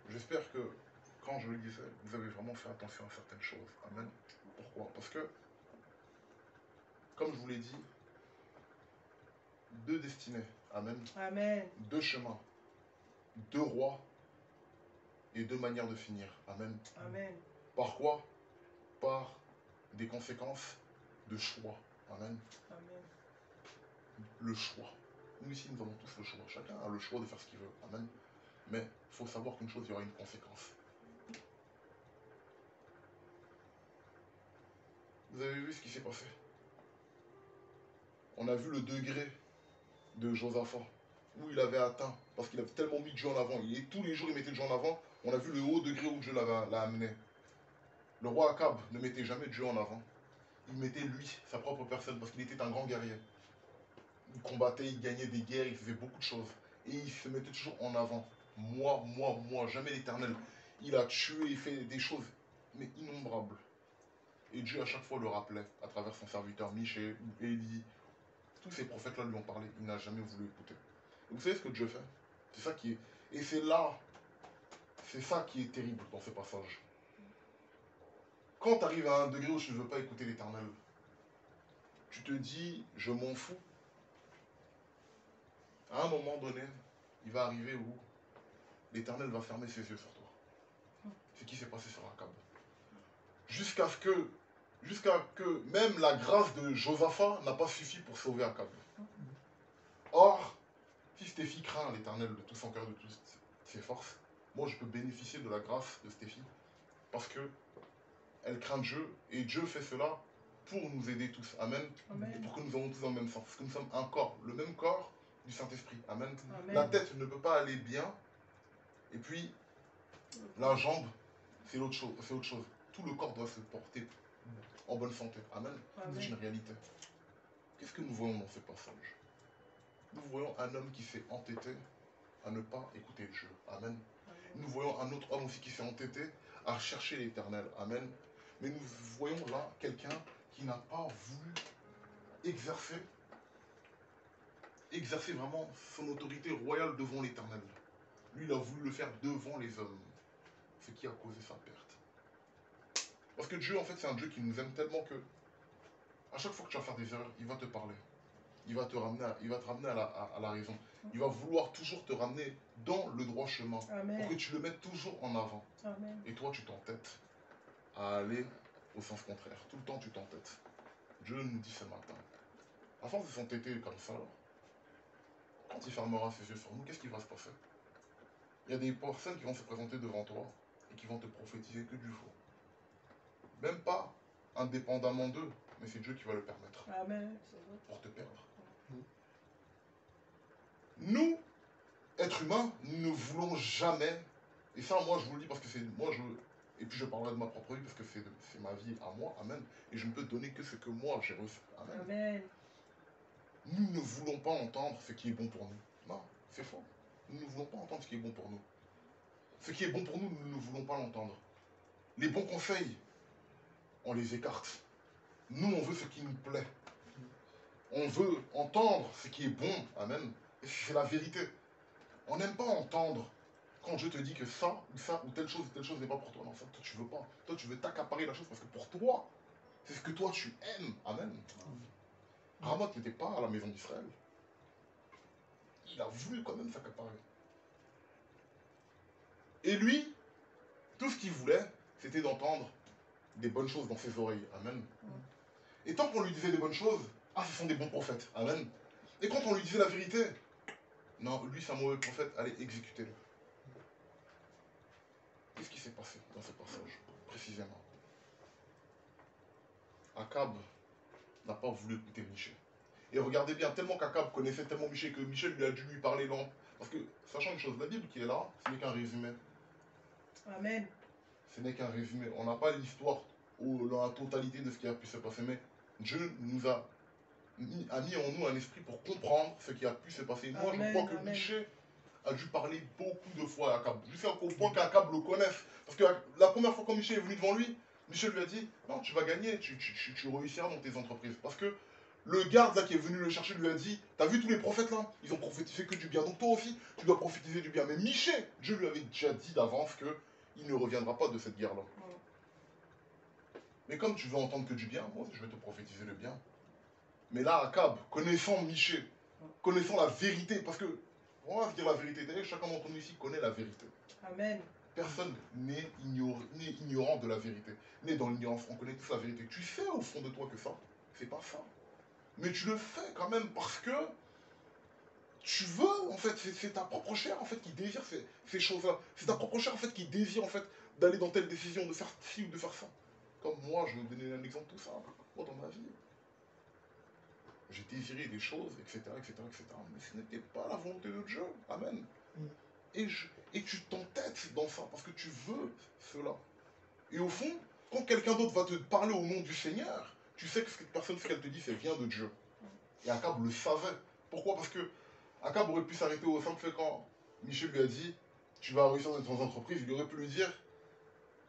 J'espère que quand je le disais, vous avez vraiment fait attention à certaines choses. Amen. Pourquoi? Parce que, comme je vous l'ai dit, deux destinées. Amen. Amen. Deux chemins. Deux rois et deux manières de finir. Amen. Amen. Par quoi? Par des conséquences de choix. Amen. Amen. Le choix. Nous ici, nous avons tous le choix. Chacun a le choix de faire ce qu'il veut. Amen. Mais il faut savoir qu'une chose, il y aura une conséquence. Vous avez vu ce qui s'est passé? On a vu le degré de Josaphat, où il avait atteint, parce qu'il avait tellement mis Dieu en avant. Tous les jours, il mettait Dieu en avant. On a vu le haut degré où Dieu l'a amené. Le roi Akab ne mettait jamais Dieu en avant. il mettait lui, sa propre personne, parce qu'il était un grand guerrier. Il combattait, il gagnait des guerres, il faisait beaucoup de choses. Et il se mettait toujours en avant. Moi, jamais l'Éternel. Il a tué, il fait des choses, mais innombrables. Et Dieu à chaque fois le rappelait, à travers son serviteur Michée ou Élie. Tous ces prophètes-là lui ont parlé, il n'a jamais voulu écouter. Et vous savez ce que Dieu fait? C'est ça qui est... Et c'est ça qui est terrible dans ce passage. Quand tu arrives à un degré où tu ne veux pas écouter l'Éternel, tu te dis, je m'en fous. À un moment donné, il va arriver où l'Éternel va fermer ses yeux sur toi. C'est ce qui s'est passé sur Akab. Jusqu'à que même la grâce de Josaphat n'a pas suffi pour sauver Akab. Or, si Stéphi craint l'Éternel de tout son cœur, de toutes ses forces, moi je peux bénéficier de la grâce de Stéphi parce que elle craint Dieu et Dieu fait cela pour nous aider tous. Amen. Amen. Et pour que nous avons tous dans le même sens. Parce que nous sommes un corps, le même corps du Saint-Esprit. Amen. Amen. La tête ne peut pas aller bien et puis la jambe, c'est autre chose. Tout le corps doit se porter en bonne santé. Amen. C'est une réalité. Qu'est-ce que nous voyons dans ce passage? Nous voyons un homme qui s'est entêté à ne pas écouter Dieu. Amen. Nous voyons un autre homme aussi qui s'est entêté à chercher l'Éternel. Amen. Mais nous voyons là quelqu'un qui n'a pas voulu exercer vraiment son autorité royale devant l'Éternel. Lui, il a voulu le faire devant les hommes. Ce qui a causé sa perte. Parce que Dieu, en fait, c'est un Dieu qui nous aime tellement que à chaque fois que tu vas faire des erreurs, il va te parler. Il va te ramener à la raison. Il va vouloir toujours te ramener dans le droit chemin. Amen. Pour que tu le mettes toujours en avant. Amen. Et toi, tu t'entêtes à aller au sens contraire. Tout le temps, tu t'entêtes. Dieu nous dit ce matin. À force de s'entêter comme ça, quand il fermera ses yeux sur nous, qu'est-ce qui va se passer? Il y a des personnes qui vont se présenter devant toi et qui vont te prophétiser que du faux. Même pas indépendamment d'eux, mais c'est Dieu qui va le permettre. Amen. Pour te perdre. Nous, êtres humains, nous ne voulons jamais, et ça moi je vous le dis parce que c'est moi et puis je parlerai de ma propre vie parce que c'est ma vie à moi, amen, et je ne peux donner que ce que moi j'ai reçu, amen. Amen. Nous ne voulons pas entendre ce qui est bon pour nous. Non, c'est faux. Nous ne voulons pas entendre ce qui est bon pour nous. Ce qui est bon pour nous, nous ne voulons pas l'entendre. Les bons conseils, on les écarte. Nous, on veut ce qui nous plaît. On veut entendre ce qui est bon, amen. Et c'est la vérité. On n'aime pas entendre quand Dieu te dit que ça, ou telle chose n'est pas pour toi. Non, ça, toi, tu veux pas. Toi, tu veux t'accaparer la chose parce que pour toi, c'est ce que toi, tu aimes. Amen. Ramoth n'était pas à la maison d'Israël. Il a voulu quand même s'accaparer. Et lui, tout ce qu'il voulait, c'était d'entendre des bonnes choses dans ses oreilles. Amen. Et tant qu'on lui disait des bonnes choses, ah, ce sont des bons prophètes. Amen. Et quand on lui disait la vérité, non, lui, c'est un mauvais prophète, allez, exécutez-le. Qu'est-ce qui s'est passé dans ce passage, précisément? Akab n'a pas voulu écouter Michée. Et regardez bien, tellement qu'Akab connaissait tellement Michée que Michée lui a dû lui parler lent. Parce que, sachant une chose, la Bible qui est là, ce n'est qu'un résumé. Amen. Ce n'est qu'un résumé. On n'a pas l'histoire ou la totalité de ce qui a pu se passer, mais Dieu nous a mis en nous un esprit pour comprendre ce qui a pu se passer. Moi, Amen, je crois que Michée a dû parler beaucoup de fois à Akab, jusqu'au point qu'Akab le connaisse. Parce que la première fois que Michée est venu devant lui, Michée lui a dit, non, tu vas gagner, tu réussiras dans tes entreprises. Parce que le garde là qui est venu le chercher lui a dit, t'as vu tous les prophètes là, ils ont prophétisé que du bien. Donc toi aussi, tu dois prophétiser du bien. Mais Michée, Dieu lui avait déjà dit d'avance qu'il ne reviendra pas de cette guerre-là. Mais comme tu veux entendre que du bien, moi je vais te prophétiser le bien. Mais là, Akab, connaissant Michée, connaissant la vérité, parce que, on va se dire la vérité, d'ailleurs chacun d'entre nous ici connaît la vérité. Amen. Personne n'est ignorant de la vérité. Né dans l'ignorance, on connaît tous la vérité. Tu sais au fond de toi que ça, c'est pas ça. Mais tu le fais quand même parce que tu veux, en fait, c'est ta propre chair en fait qui désire ces choses-là. C'est ta propre chair en fait qui désire en fait d'aller dans telle décision, de faire ci ou de faire ça. Comme moi, je vais vous donner un exemple tout simple. Moi dans ma vie, j'ai désiré des choses, etc., etc., etc. Mais ce n'était pas la volonté de Dieu. Amen. Et tu t'entêtes dans ça parce que tu veux cela. Et au fond, quand quelqu'un d'autre va te parler au nom du Seigneur, tu sais que cette personne, ce qu'elle te dit, ça vient de Dieu. Et Akab le savait. Pourquoi? Parce que Akab aurait pu s'arrêter au simple fait quand Michel lui a dit, tu vas réussir dans ton entreprise, il aurait pu lui dire,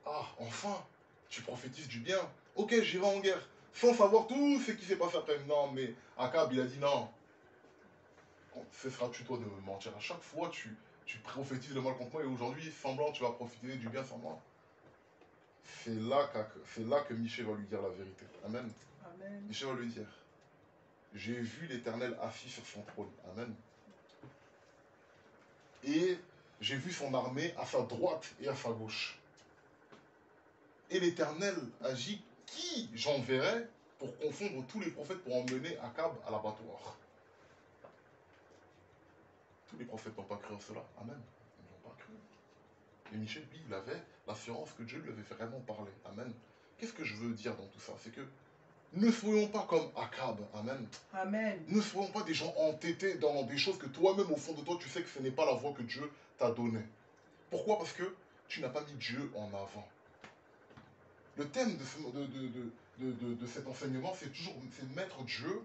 ah, enfin, tu prophétises du bien. Ok, j'irai en guerre. Sans savoir tout ce qui s'est passé après. Non, mais Akab, il a dit non. Cesseras-tu toi de me mentir. À chaque fois, tu prophétises le mal contre moi et aujourd'hui, semblant, tu vas prophétiser du bien sans moi. C'est là que Michel va lui dire la vérité. Amen. Amen. Michel va lui dire, j'ai vu l'Éternel assis sur son trône. Amen. Et j'ai vu son armée à sa droite et à sa gauche. Et l'Éternel agit, qui j'enverrai pour confondre tous les prophètes pour emmener Akab à l'abattoir. Tous les prophètes n'ont pas cru en cela. Amen. Ils n'ont pas cru. Et Michel, lui, il avait l'assurance que Dieu lui avait vraiment parlé. Amen. Qu'est-ce que je veux dire dans tout ça? C'est que ne soyons pas comme Akab. Amen. Amen. Ne soyons pas des gens entêtés dans des choses que toi-même, au fond de toi, tu sais que ce n'est pas la voie que Dieu t'a donnée. Pourquoi? Parce que tu n'as pas mis Dieu en avant. Le thème de cet enseignement, c'est toujours mettre Dieu,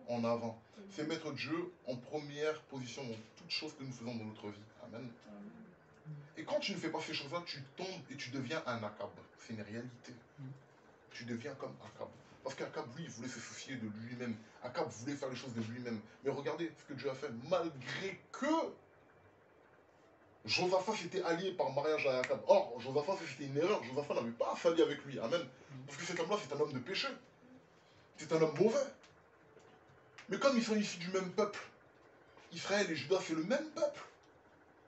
en avant. C'est mettre Dieu en première position dans toutes choses que nous faisons dans notre vie. Amen. Et quand tu ne fais pas ces choses-là, tu tombes et tu deviens un Akab. C'est une réalité. Tu deviens comme Akab. Parce qu'Akab, lui, il voulait se soucier de lui-même. Akab voulait faire les choses de lui-même. Mais regardez ce que Dieu a fait. Malgré que Josaphat s'était allié par mariage à Akab. Or, Josaphat, c'était une erreur. Josaphat n'avait pas à s'allier avec lui. Amen. Parce que cet homme-là, c'est un homme de péché. C'est un homme mauvais. Mais comme ils sont issus du même peuple, Israël et Juda, c'est le même peuple.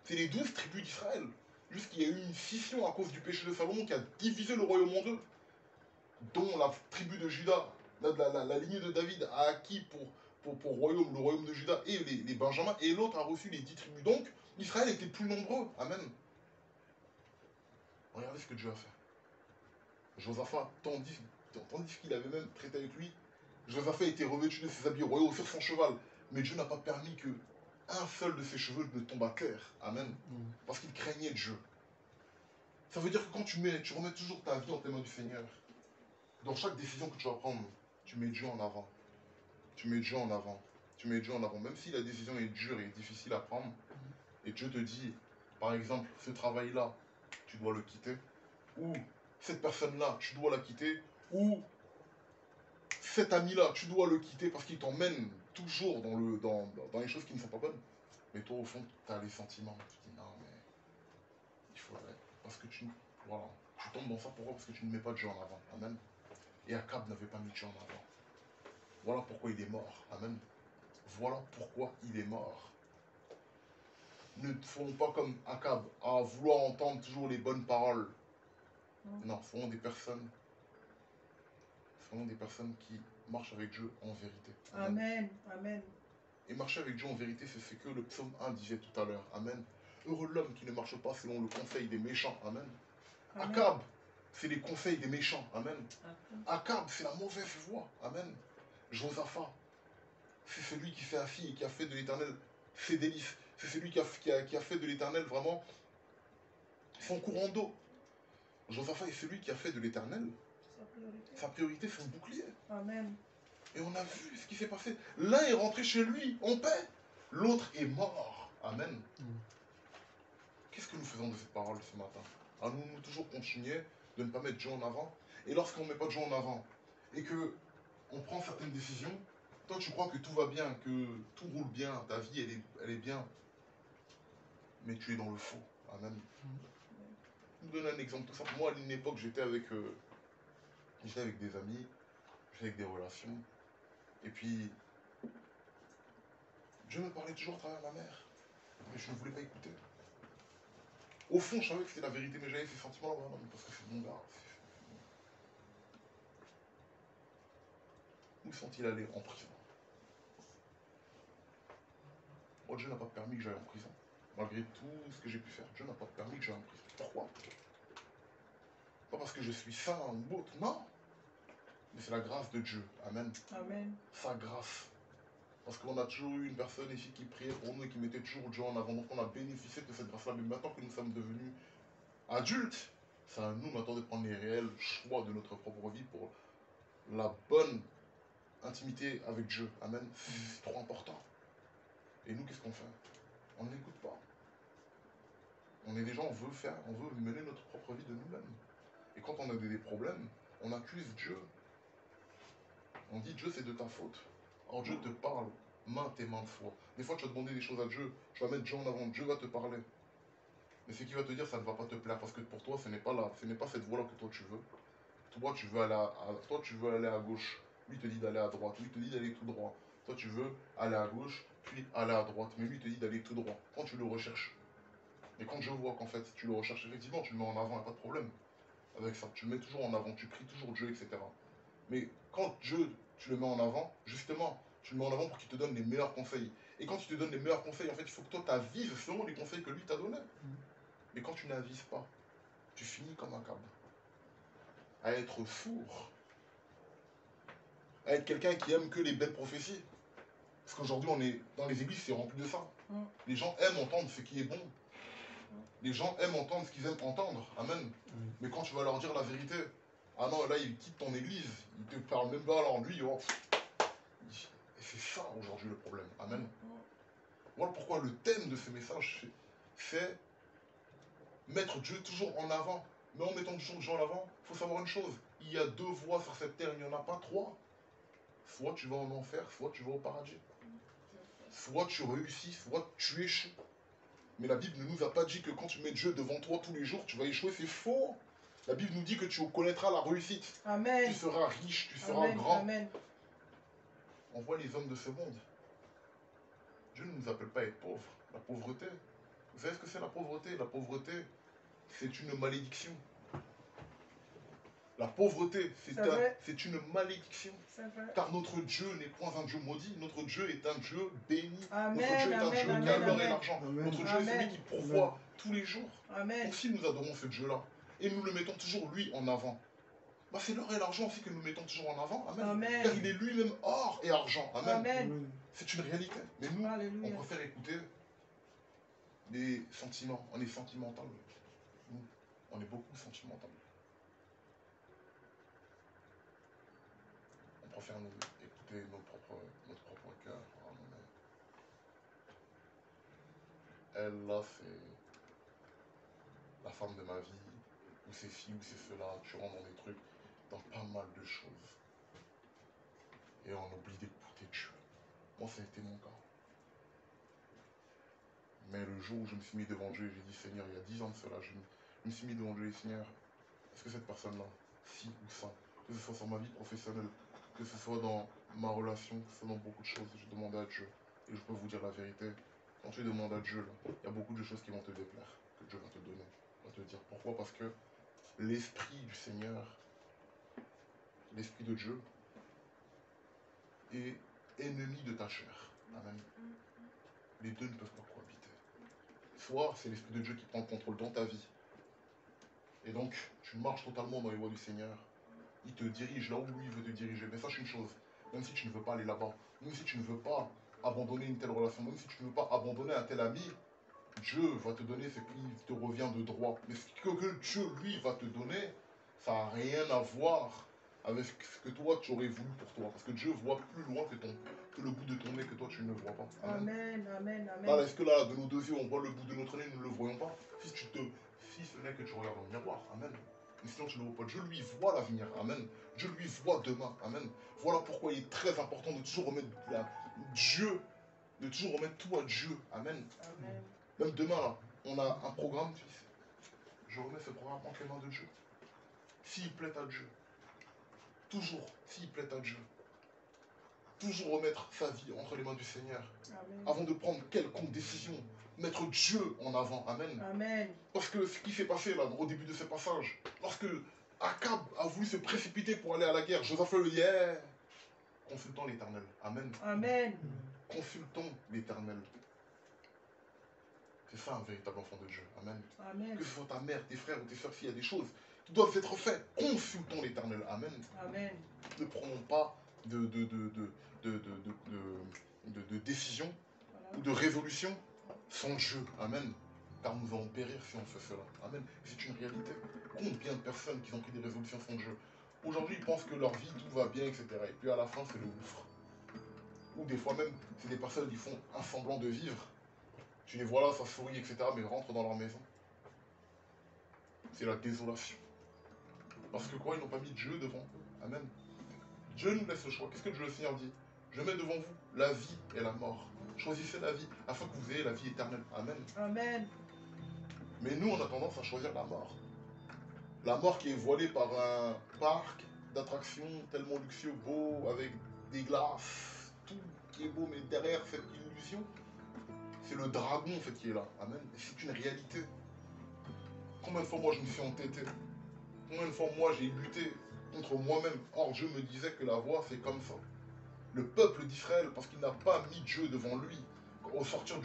C'est les 12 tribus d'Israël. Juste qu'il y a eu une scission à cause du péché de Salomon qui a divisé le royaume en deux. Dont la tribu de Juda, la lignée de David a acquis pour royaume, le royaume de Juda et les Benjamins, et l'autre a reçu les 10 tribus. Donc, Israël était plus nombreux. Amen. Regardez ce que Dieu a fait. Josaphat, tandis qu'il avait même traité avec lui, Josaphat était revêtu de ses habits royaux sur son cheval. Mais Dieu n'a pas permis que un seul de ses cheveux ne tombe à terre. Amen. Parce qu'il craignait Dieu. Ça veut dire que quand tu remets toujours ta vie entre les mains du Seigneur. Dans chaque décision que tu vas prendre, tu mets Dieu en avant. Tu mets Dieu en avant. Tu mets Dieu en avant. Même si la décision est dure et difficile à prendre, et Dieu te dit, par exemple, ce travail-là, tu dois le quitter, ou cette personne-là, tu dois la quitter, ou cet ami-là, tu dois le quitter parce qu'il t'emmène toujours dans les choses qui ne sont pas bonnes. Mais toi, au fond, tu as les sentiments. Tu dis, non, mais il faudrait. Parce que voilà, tu tombes dans ça. Pourquoi? Parce que tu ne mets pas Dieu en avant. Amen. Et Akab n'avait pas mis Dieu en avant. Voilà pourquoi il est mort. Amen. Voilà pourquoi il est mort. Ne soyons pas comme Akab, à vouloir entendre toujours les bonnes paroles. Non, soyons des personnes qui marchent avec Dieu en vérité. Amen. Amen. Et marcher avec Dieu en vérité, c'est ce que le psaume 1 disait tout à l'heure. Amen. Heureux l'homme qui ne marche pas selon le conseil des méchants. Amen. Amen. Akab, c'est les conseils des méchants. Amen. Akab, c'est la mauvaise voie. Amen. Josaphat, c'est celui qui s'est assis et qui a fait de l'Éternel ses délices. C'est celui qui a fait de l'Éternel vraiment son courant d'eau. Josaphat est celui qui a fait de l'Éternel sa priorité, son bouclier. Amen. Et on a vu ce qui s'est passé. L'un est rentré chez lui en paix. L'autre est mort. Amen. Qu'est-ce que nous faisons de cette parole ce matin? Allons-nous toujours continuer de ne pas mettre Dieu en avant? Et lorsqu'on ne met pas Dieu en avant, et que on prend certaines décisions, toi tu crois que tout va bien, que tout roule bien, ta vie elle est bien, mais tu es dans le faux. Amen. Je vais vous donner un exemple tout simple. Moi à une époque j'étais avec des amis, j'étais avec des relations, et puis Dieu me parlait toujours à travers ma mère, mais je ne voulais pas écouter. Au fond, je savais que c'était la vérité, mais j'avais ces sentiments-là, vraiment, parce que c'est mon gars. Où sont-ils allés? En prison. Moi, Dieu n'a pas permis que j'aille en prison. Malgré tout ce que j'ai pu faire, Dieu n'a pas permis que j'aille en prison. Pourquoi? Pas parce que je suis saint ou autre, non. Mais c'est la grâce de Dieu. Amen. Amen. Sa grâce. Parce qu'on a toujours eu une personne ici qui priait pour nous et qui mettait toujours Dieu en avant. Donc on a bénéficié de cette grâce-là. Mais maintenant que nous sommes devenus adultes, C'est à nous maintenant de prendre les réels choix de notre propre vie pour la bonne intimité avec Dieu. Amen. C'est trop important. Et nous, qu'est-ce qu'on fait? On n'écoute pas. On est des gens, on veut mener notre propre vie de nous-mêmes. Et quand on a des problèmes, on accuse Dieu. On dit Dieu, c'est de ta faute. Alors Dieu te parle maintes et maintes fois. Des fois, tu vas demander des choses à Dieu. Tu vas mettre Dieu en avant. Dieu va te parler. Mais ce qui va te dire, ça ne va pas te plaire. Parce que pour toi, ce n'est pas cette voie-là que toi tu veux. Toi, tu veux aller à gauche. Lui te dit d'aller à droite. Lui te dit d'aller tout droit. Toi, tu veux aller à gauche, puis aller à droite. Mais lui te dit d'aller tout droit. Quand tu le recherches. Et quand je vois qu'en fait, tu le recherches, effectivement, tu le mets en avant, il n'y a pas de problème avec ça. Tu le mets toujours en avant, tu pries toujours Dieu, etc. Mais quand Dieu, tu le mets en avant, justement, tu le mets en avant pour qu'il te donne les meilleurs conseils. Et quand il te donne les meilleurs conseils, en fait, il faut que toi, tu avises selon les conseils que lui t'a donnés. Mais quand tu n'avises pas, tu finis comme un câble. À être sourd. À être quelqu'un qui aime que les belles prophéties. Parce qu'aujourd'hui, on est dans les églises, c'est rempli de ça. Les gens aiment entendre ce qui est bon. Les gens aiment entendre ce qu'ils aiment entendre. Amen. Mais quand tu vas leur dire la vérité, ah non, là, ils quittent ton église. Ils te parlent même pas, alors lui, oh. Et c'est ça aujourd'hui le problème. Amen. Voilà pourquoi le thème de ce message, c'est mettre Dieu toujours en avant. Mais en mettant toujours Dieu en avant, il faut savoir une chose. Il y a deux voies sur cette terre, il n'y en a pas trois. Soit tu vas en enfer, soit tu vas au paradis. Soit tu réussis, soit tu échoues. Mais la Bible ne nous a pas dit que quand tu mets Dieu devant toi tous les jours, tu vas échouer, c'est faux. La Bible nous dit que tu connaîtras la réussite. Amen. Tu seras riche, tu seras grand. Amen. On voit les hommes de ce monde. Dieu ne nous appelle pas à être pauvres. La pauvreté. Vous savez ce que c'est la pauvreté? La pauvreté, c'est une malédiction. La pauvreté, c'est une malédiction. Car notre Dieu n'est point un Dieu maudit. Notre Dieu est un Dieu béni. Amen, notre Dieu est un Dieu qui a l'or et l'argent. Notre Dieu est celui qui pourvoit tous les jours. Amen. Donc si nous adorons ce Dieu-là, et nous le mettons toujours lui en avant, bah c'est l'or et l'argent aussi que nous mettons toujours en avant. Amen. Amen. Car il est lui-même or et argent. Amen. Amen. C'est une réalité. Mais nous, Alléluia. on préfère écouter des sentiments. On est sentimental. Nous, on est beaucoup sentimental. On préfère nous écouter notre propre cœur. Elle, là, c'est la femme de ma vie, ou c'est ci, ou c'est cela. Tu rentres dans des trucs, dans pas mal de choses. Et on oublie d'écouter Dieu. Moi, ça a été mon cas. Mais le jour où je me suis mis devant Dieu, j'ai dit, Seigneur, il y a 10 ans de cela, je me suis mis devant Dieu et Seigneur, est-ce que cette personne-là, ci ou ça, que ce soit sur ma vie professionnelle, que ce soit dans ma relation, que ce soit dans beaucoup de choses, j'ai demandé à Dieu. Et je peux vous dire la vérité, quand tu demandes à Dieu, il y a beaucoup de choses qui vont te déplaire, que Dieu va te donner, va te dire. Pourquoi? Parce que l'Esprit du Seigneur, l'Esprit de Dieu, est ennemi de ta chair. Amen. Les deux ne peuvent pas cohabiter. Soit c'est l'Esprit de Dieu qui prend le contrôle dans ta vie. Et donc, tu marches totalement dans les voies du Seigneur. Il te dirige là où lui veut te diriger. Mais sache une chose, même si tu ne veux pas aller là-bas, même si tu ne veux pas abandonner une telle relation, même si tu ne veux pas abandonner un tel ami, Dieu va te donner ce qui te revient de droit. Mais ce que Dieu, lui, va te donner, ça n'a rien à voir avec ce que toi, tu aurais voulu pour toi. Parce que Dieu voit plus loin que le bout de ton nez que toi, tu ne vois pas. Amen, amen, amen. Là, est-ce que là, de nos deux yeux, on voit le bout de notre nez, nous ne le voyons pas? Si ce n'est que tu regardes dans le miroir. Amen. Mais sinon, tu ne le vois pas. Dieu lui voit l'avenir. Amen. Dieu lui voit demain. Amen. Voilà pourquoi il est très important de toujours remettre Dieu, de toujours remettre tout à Dieu. Amen. Amen. Même demain, là, on a un programme. Je remets ce programme entre les mains de Dieu. S'il plaît à Dieu. Toujours, s'il plaît à Dieu. Toujours remettre sa vie entre les mains du Seigneur. Amen. Avant de prendre quelconque décision. Mettre Dieu en avant. Amen. Amen. Parce que ce qui s'est passé là, au début de ce passage, lorsque Akab a voulu se précipiter pour aller à la guerre, Josaphat le dit, consultons l'Éternel. Amen. Amen. Consultons l'Éternel. C'est ça un véritable enfant de Dieu. Amen. Amen. Que ce soit ta mère, tes frères ou tes soeurs, s'il y a des choses qui doivent être faites, consultons l'Éternel. Amen. Amen. Ne prenons pas de décision ou de résolution sans Dieu. Amen. car nous allons périr si on fait cela. Amen. C'est une réalité. Combien de personnes qui ont pris des résolutions font Dieu? Aujourd'hui, ils pensent que leur vie, tout va bien, etc. Et puis à la fin, c'est le gouffre. Ou des fois même, c'est des personnes qui font un semblant de vivre. Tu les vois là, ça sourit, etc. Mais ils rentrent dans leur maison. C'est la désolation. Parce que quoi, ils n'ont pas mis Dieu devant eux. Amen. Dieu nous laisse le choix. Qu'est-ce que Dieu le Seigneur dit? Je mets devant vous la vie et la mort. Choisissez la vie afin que vous ayez la vie éternelle. Amen. Amen. Mais nous, on a tendance à choisir la mort. La mort qui est voilée par un parc d'attractions tellement luxueux, beau, avec des glaces, tout qui est beau, mais derrière cette illusion, c'est le dragon en fait qui est là. Amen. Et c'est une réalité. Combien de fois moi je me suis entêté? Combien de fois moi j'ai lutté contre moi-même? Or Dieu me disait que la voie c'est comme ça. Le peuple d'Israël, parce qu'il n'a pas mis Dieu devant lui, au sortir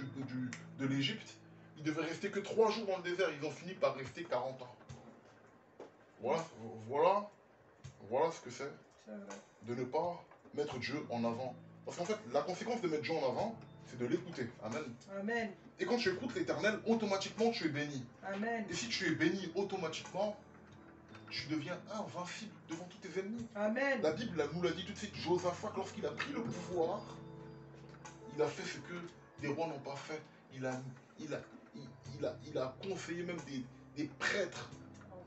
de l'Égypte, il devait rester que 3 jours dans le désert. Ils ont fini par rester 40 ans. Voilà ce que c'est de ne pas mettre Dieu en avant. Parce qu'en fait, la conséquence de mettre Dieu en avant, c'est de l'écouter. Amen. Amen. Et quand tu écoutes l'Éternel, automatiquement tu es béni. Amen. Et si tu es béni automatiquement, tu deviens invincible devant tous tes ennemis. Amen. La Bible nous l'a dit tout de suite. Josaphat, lorsqu'il a pris le pouvoir, il a fait ce que des rois n'ont pas fait. Il a conseillé même des prêtres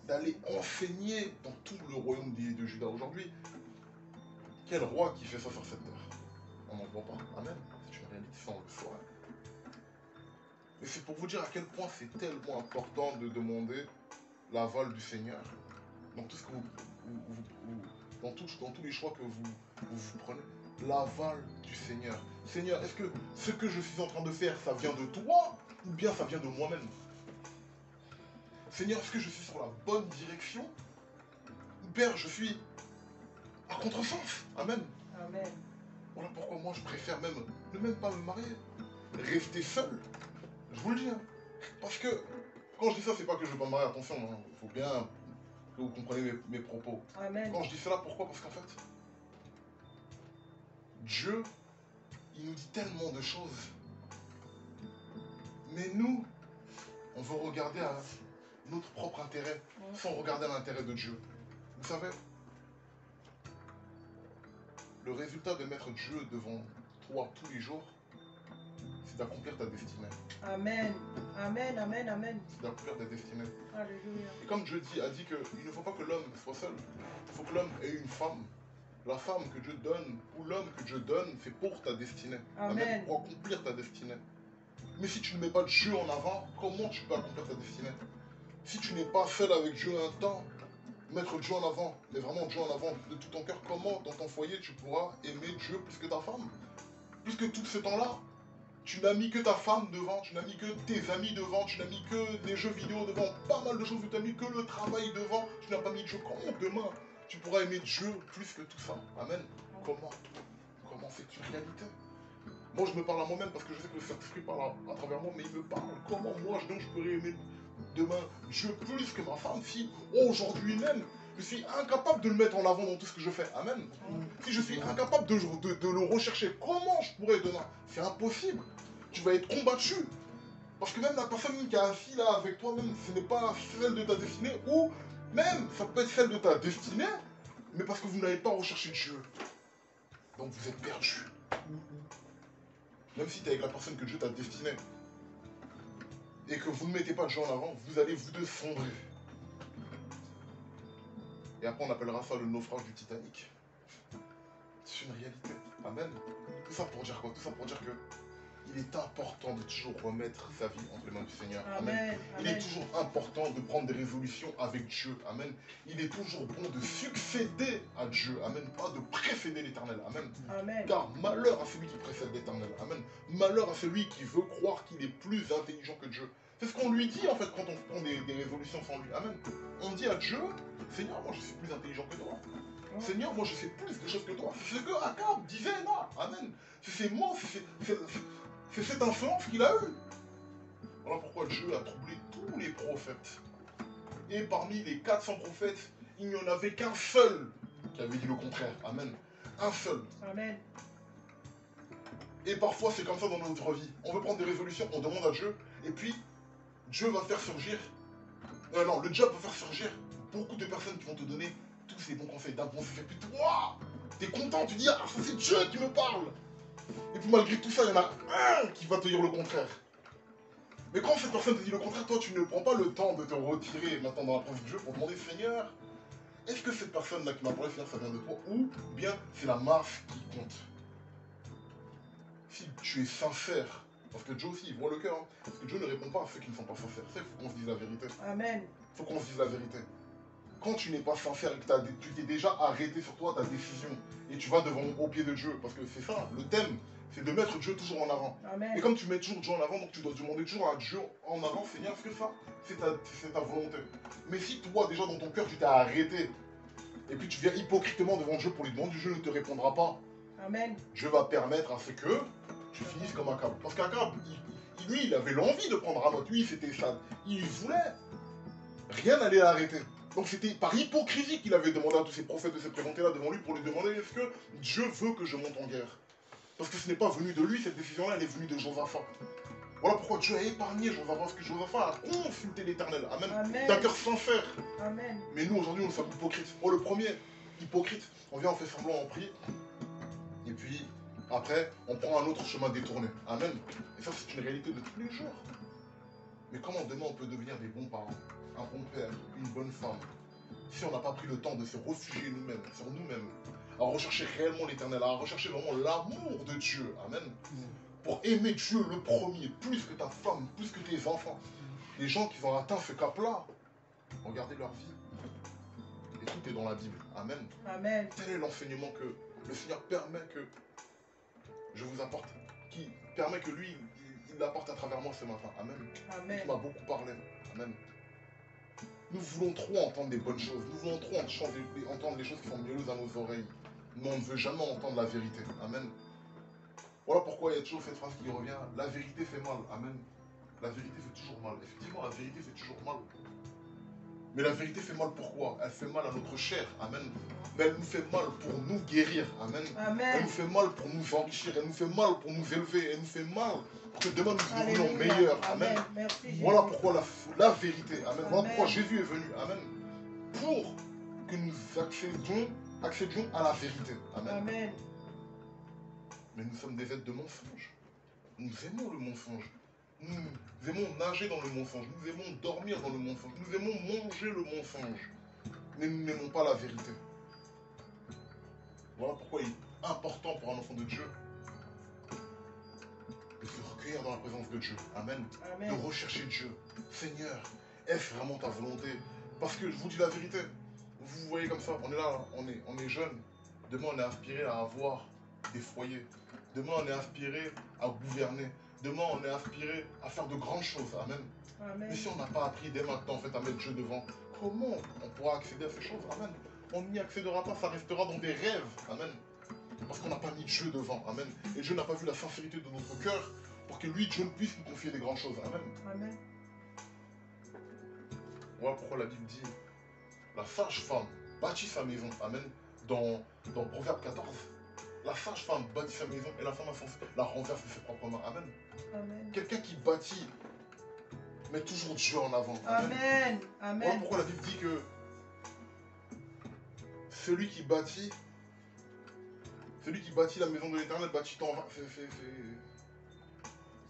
d'aller enseigner dans tout le royaume de Juda. Aujourd'hui, quel roi qui fait ça sur cette terre? On n'en voit pas. Amen. C'est une réalité, ça on le saurait. Mais c'est pour vous dire à quel point c'est tellement important de demander l'aval du Seigneur dans tout ce que dans tous les choix que vous prenez. L'aval du Seigneur. Seigneur, est-ce que ce que je suis en train de faire, ça vient de toi ou bien ça vient de moi-même? Seigneur, est-ce que je suis sur la bonne direction? Ou Père, je suis à contresens? Amen. Amen. Voilà pourquoi moi je préfère même pas me marier. Rester seul. Je vous le dis. Hein. Parce que quand je dis ça, c'est pas que je veux pas me marier, attention. Il faut bien que vous compreniez mes propos. Amen. Quand je dis cela, pourquoi? Parce qu'en fait, Dieu, il nous dit tellement de choses. Mais nous, on veut regarder à notre propre intérêt, sans regarder à l'intérêt de Dieu. Vous savez, le résultat de mettre Dieu devant toi tous les jours, c'est d'accomplir ta destinée. Amen. Amen. Amen. Amen. C'est d'accomplir ta destinée. Alléluia. Et comme Dieu a dit qu'il ne faut pas que l'homme soit seul. Il faut que l'homme ait une femme. La femme que Dieu donne, ou l'homme que Dieu donne, c'est pour ta destinée. Amen. Pour accomplir ta destinée. Mais si tu ne mets pas Dieu en avant, comment tu peux accomplir ta destinée? Si tu n'es pas seul avec Dieu un temps, mettre Dieu en avant, mais vraiment Dieu en avant de tout ton cœur, comment dans ton foyer tu pourras aimer Dieu plus que ta femme? Plus que tout ce temps-là, tu n'as mis que ta femme devant, tu n'as mis que tes amis devant, tu n'as mis que des jeux vidéo devant, pas mal de choses, tu n'as mis que le travail devant, tu n'as pas mis Dieu. Comment demain tu pourras aimer Dieu plus que tout ça? Amen. Comment? Comment c'est une réalité? Moi je me parle à moi-même parce que je sais que le Saint-Esprit parle à travers moi, mais il me parle. Comment moi donc je pourrais aimer demain Dieu plus que ma femme si aujourd'hui même je suis incapable de le mettre en avant dans tout ce que je fais? Amen. Si je suis incapable de le rechercher, comment je pourrais demain? C'est impossible. Tu vas être combattu. Parce que même la personne qui est assise là avec toi, même ce n'est pas celle de ta destinée, ou même ça peut être celle de ta destinée, mais parce que vous n'avez pas recherché Dieu. Donc vous êtes perdu. Même si tu es avec la personne que Dieu t'a destinée, et que vous ne mettez pas Dieu en avant, vous allez vous deux sombrer. Et après on appellera ça le naufrage du Titanic. C'est une réalité. Amen. Tout ça pour dire quoi? Tout ça pour dire que il est important de toujours remettre sa vie entre les mains du Seigneur. Amen. Amen. Il est toujours important de prendre des résolutions avec Dieu. Amen. Il est toujours bon de succéder à Dieu. Amen. Pas de précéder l'Éternel. Amen. Amen. Car malheur à celui qui précède l'Éternel. Amen. Malheur à celui qui veut croire qu'il est plus intelligent que Dieu. C'est ce qu'on lui dit en fait quand on prend des résolutions sans lui. Amen. On dit à Dieu, Seigneur, moi je suis plus intelligent que toi. Seigneur, moi je sais plus de choses que toi. C'est ce que Akab disait là. Amen. C'est ces mots, c'est cette influence qu'il a eue. Voilà pourquoi Dieu a troublé tous les prophètes. Et parmi les 400 prophètes, il n'y en avait qu'un seul qui avait dit le contraire. Amen. Un seul. Amen. Et parfois c'est comme ça dans notre vie. On veut prendre des résolutions, on demande à Dieu, et puis Dieu va faire surgir, non, le diable va faire surgir beaucoup de personnes qui vont te donner tous ces bons conseils d'un bon fait. Puis toi, t'es content, tu dis, ah, ça c'est Dieu qui me parle. Et puis malgré tout ça, il y en a un qui va te dire le contraire. Mais quand cette personne te dit le contraire, toi, tu ne prends pas le temps de te retirer maintenant dans la présence de Dieu pour demander, Seigneur, est-ce que cette personne-là qui m'a parlé, Seigneur, ça vient de toi, ou bien c'est la masse qui compte? Si tu es sincère, parce que Dieu aussi, il voit le cœur, hein, parce que Dieu ne répond pas à ceux qui ne sont pas sincères. C'est qu'il faut qu'on se dise la vérité. Amen. Il faut qu'on se dise la vérité. Quand tu n'es pas sincère et que tu t'es déjà arrêté sur toi, ta décision, et tu vas devant au pied de Dieu, parce que c'est ça, le thème, c'est de mettre Dieu toujours en avant. Amen. Et comme tu mets toujours Dieu en avant, donc tu dois demander toujours à Dieu en avant, Seigneur, est-ce que ça, c'est ta volonté? Mais si toi, déjà dans ton cœur, tu t'es arrêté, et puis tu viens hypocritement devant Dieu pour lui demander, Dieu ne te répondra pas. Amen. Dieu va permettre à ce que tu finisses comme Akab. Parce qu'Akab, lui, il avait l'envie de prendre Ramoth. Lui, c'était ça. Il voulait. Rien n'allait l'arrêter. Donc c'était par hypocrisie qu'il avait demandé à tous ces prophètes de se présenter là devant lui pour lui demander est-ce que Dieu veut que je monte en guerre? Parce que ce n'est pas venu de lui, cette décision-là, elle est venue de Josaphat. Voilà pourquoi Dieu a épargné Josaphat, parce que Josaphat a consulté l'Éternel. Amen. D'un cœur sincère. Amen. Mais nous, aujourd'hui, nous sommes hypocrites. Oh, le premier, hypocrite, on vient, on fait semblant, on prie. Et puis, après, on prend un autre chemin détourné. Amen. Et ça, c'est une réalité de tous les jours. Mais comment demain on peut devenir des bons parents, un bon père, une bonne femme, si on n'a pas pris le temps de se refugier nous-mêmes, sur nous-mêmes, à rechercher réellement l'éternel, à rechercher vraiment l'amour de Dieu, amen, pour aimer Dieu le premier, plus que ta femme, plus que tes enfants. Les gens qui ont atteint ce cap-là, regardez leur vie. Et tout est dans la Bible, amen. Amen. Tel est l'enseignement que le Seigneur permet que je vous apporte, qui permet que lui, il l'apporte à travers moi ce matin, amen. Amen. Qui m'a beaucoup parlé, amen. Nous voulons trop entendre des bonnes choses. Nous voulons trop entendre les choses qui sont mielleuses à nos oreilles. Mais on ne veut jamais entendre la vérité. Amen. Voilà pourquoi il y a toujours cette phrase qui revient. La vérité fait mal. Amen. La vérité fait toujours mal. Effectivement, la vérité fait toujours mal. Mais la vérité fait mal pourquoi? Elle fait mal à notre chair. Amen. Mais elle nous fait mal pour nous guérir. Amen. Amen. Elle nous fait mal pour nous enrichir. Elle nous fait mal pour nous élever. Elle nous fait mal pour que demain nous devenons meilleurs. Amen. Merci, voilà pourquoi la vérité. Amen. Amen. Voilà pourquoi Jésus est venu. Amen. Pour que nous accédions à la vérité. Amen. Amen. Mais nous sommes des êtres de mensonges. Nous aimons le mensonge. Nous aimons nager dans le mensonge. Nous aimons dormir dans le mensonge. Nous aimons manger le mensonge. Mais nous n'aimons pas la vérité. Voilà pourquoi il est important pour un enfant de Dieu de se recueillir dans la présence de Dieu. Amen. Amen. De rechercher Dieu. Seigneur, est-ce vraiment ta volonté? Parce que je vous dis la vérité. Vous voyez comme ça, on est là, on est jeune. Demain, on est aspiré à avoir des foyers. Demain, on est aspiré à gouverner. Demain, on est aspiré à faire de grandes choses. Amen. Amen. Mais si on n'a pas appris dès maintenant en fait, à mettre Dieu devant, comment on pourra accéder à ces choses? Amen. On n'y accédera pas, ça restera dans des rêves. Amen. Parce qu'on n'a pas mis Dieu devant. Amen. Et Dieu n'a pas vu la sincérité de notre cœur pour que lui, Dieu puisse nous confier des grandes choses. Amen. Amen. Voilà pourquoi la Bible dit la sage-femme bâtit sa maison. Amen. Dans Proverbe 14. La sage-femme bâtit sa maison et la femme insensée la renverse de ses propres mains. Amen. Amen. Quelqu'un qui bâtit met toujours Dieu en avant. Amen. Amen. Voilà pourquoi la Bible dit que celui qui bâtit la maison de l'Éternel bâtit en vain.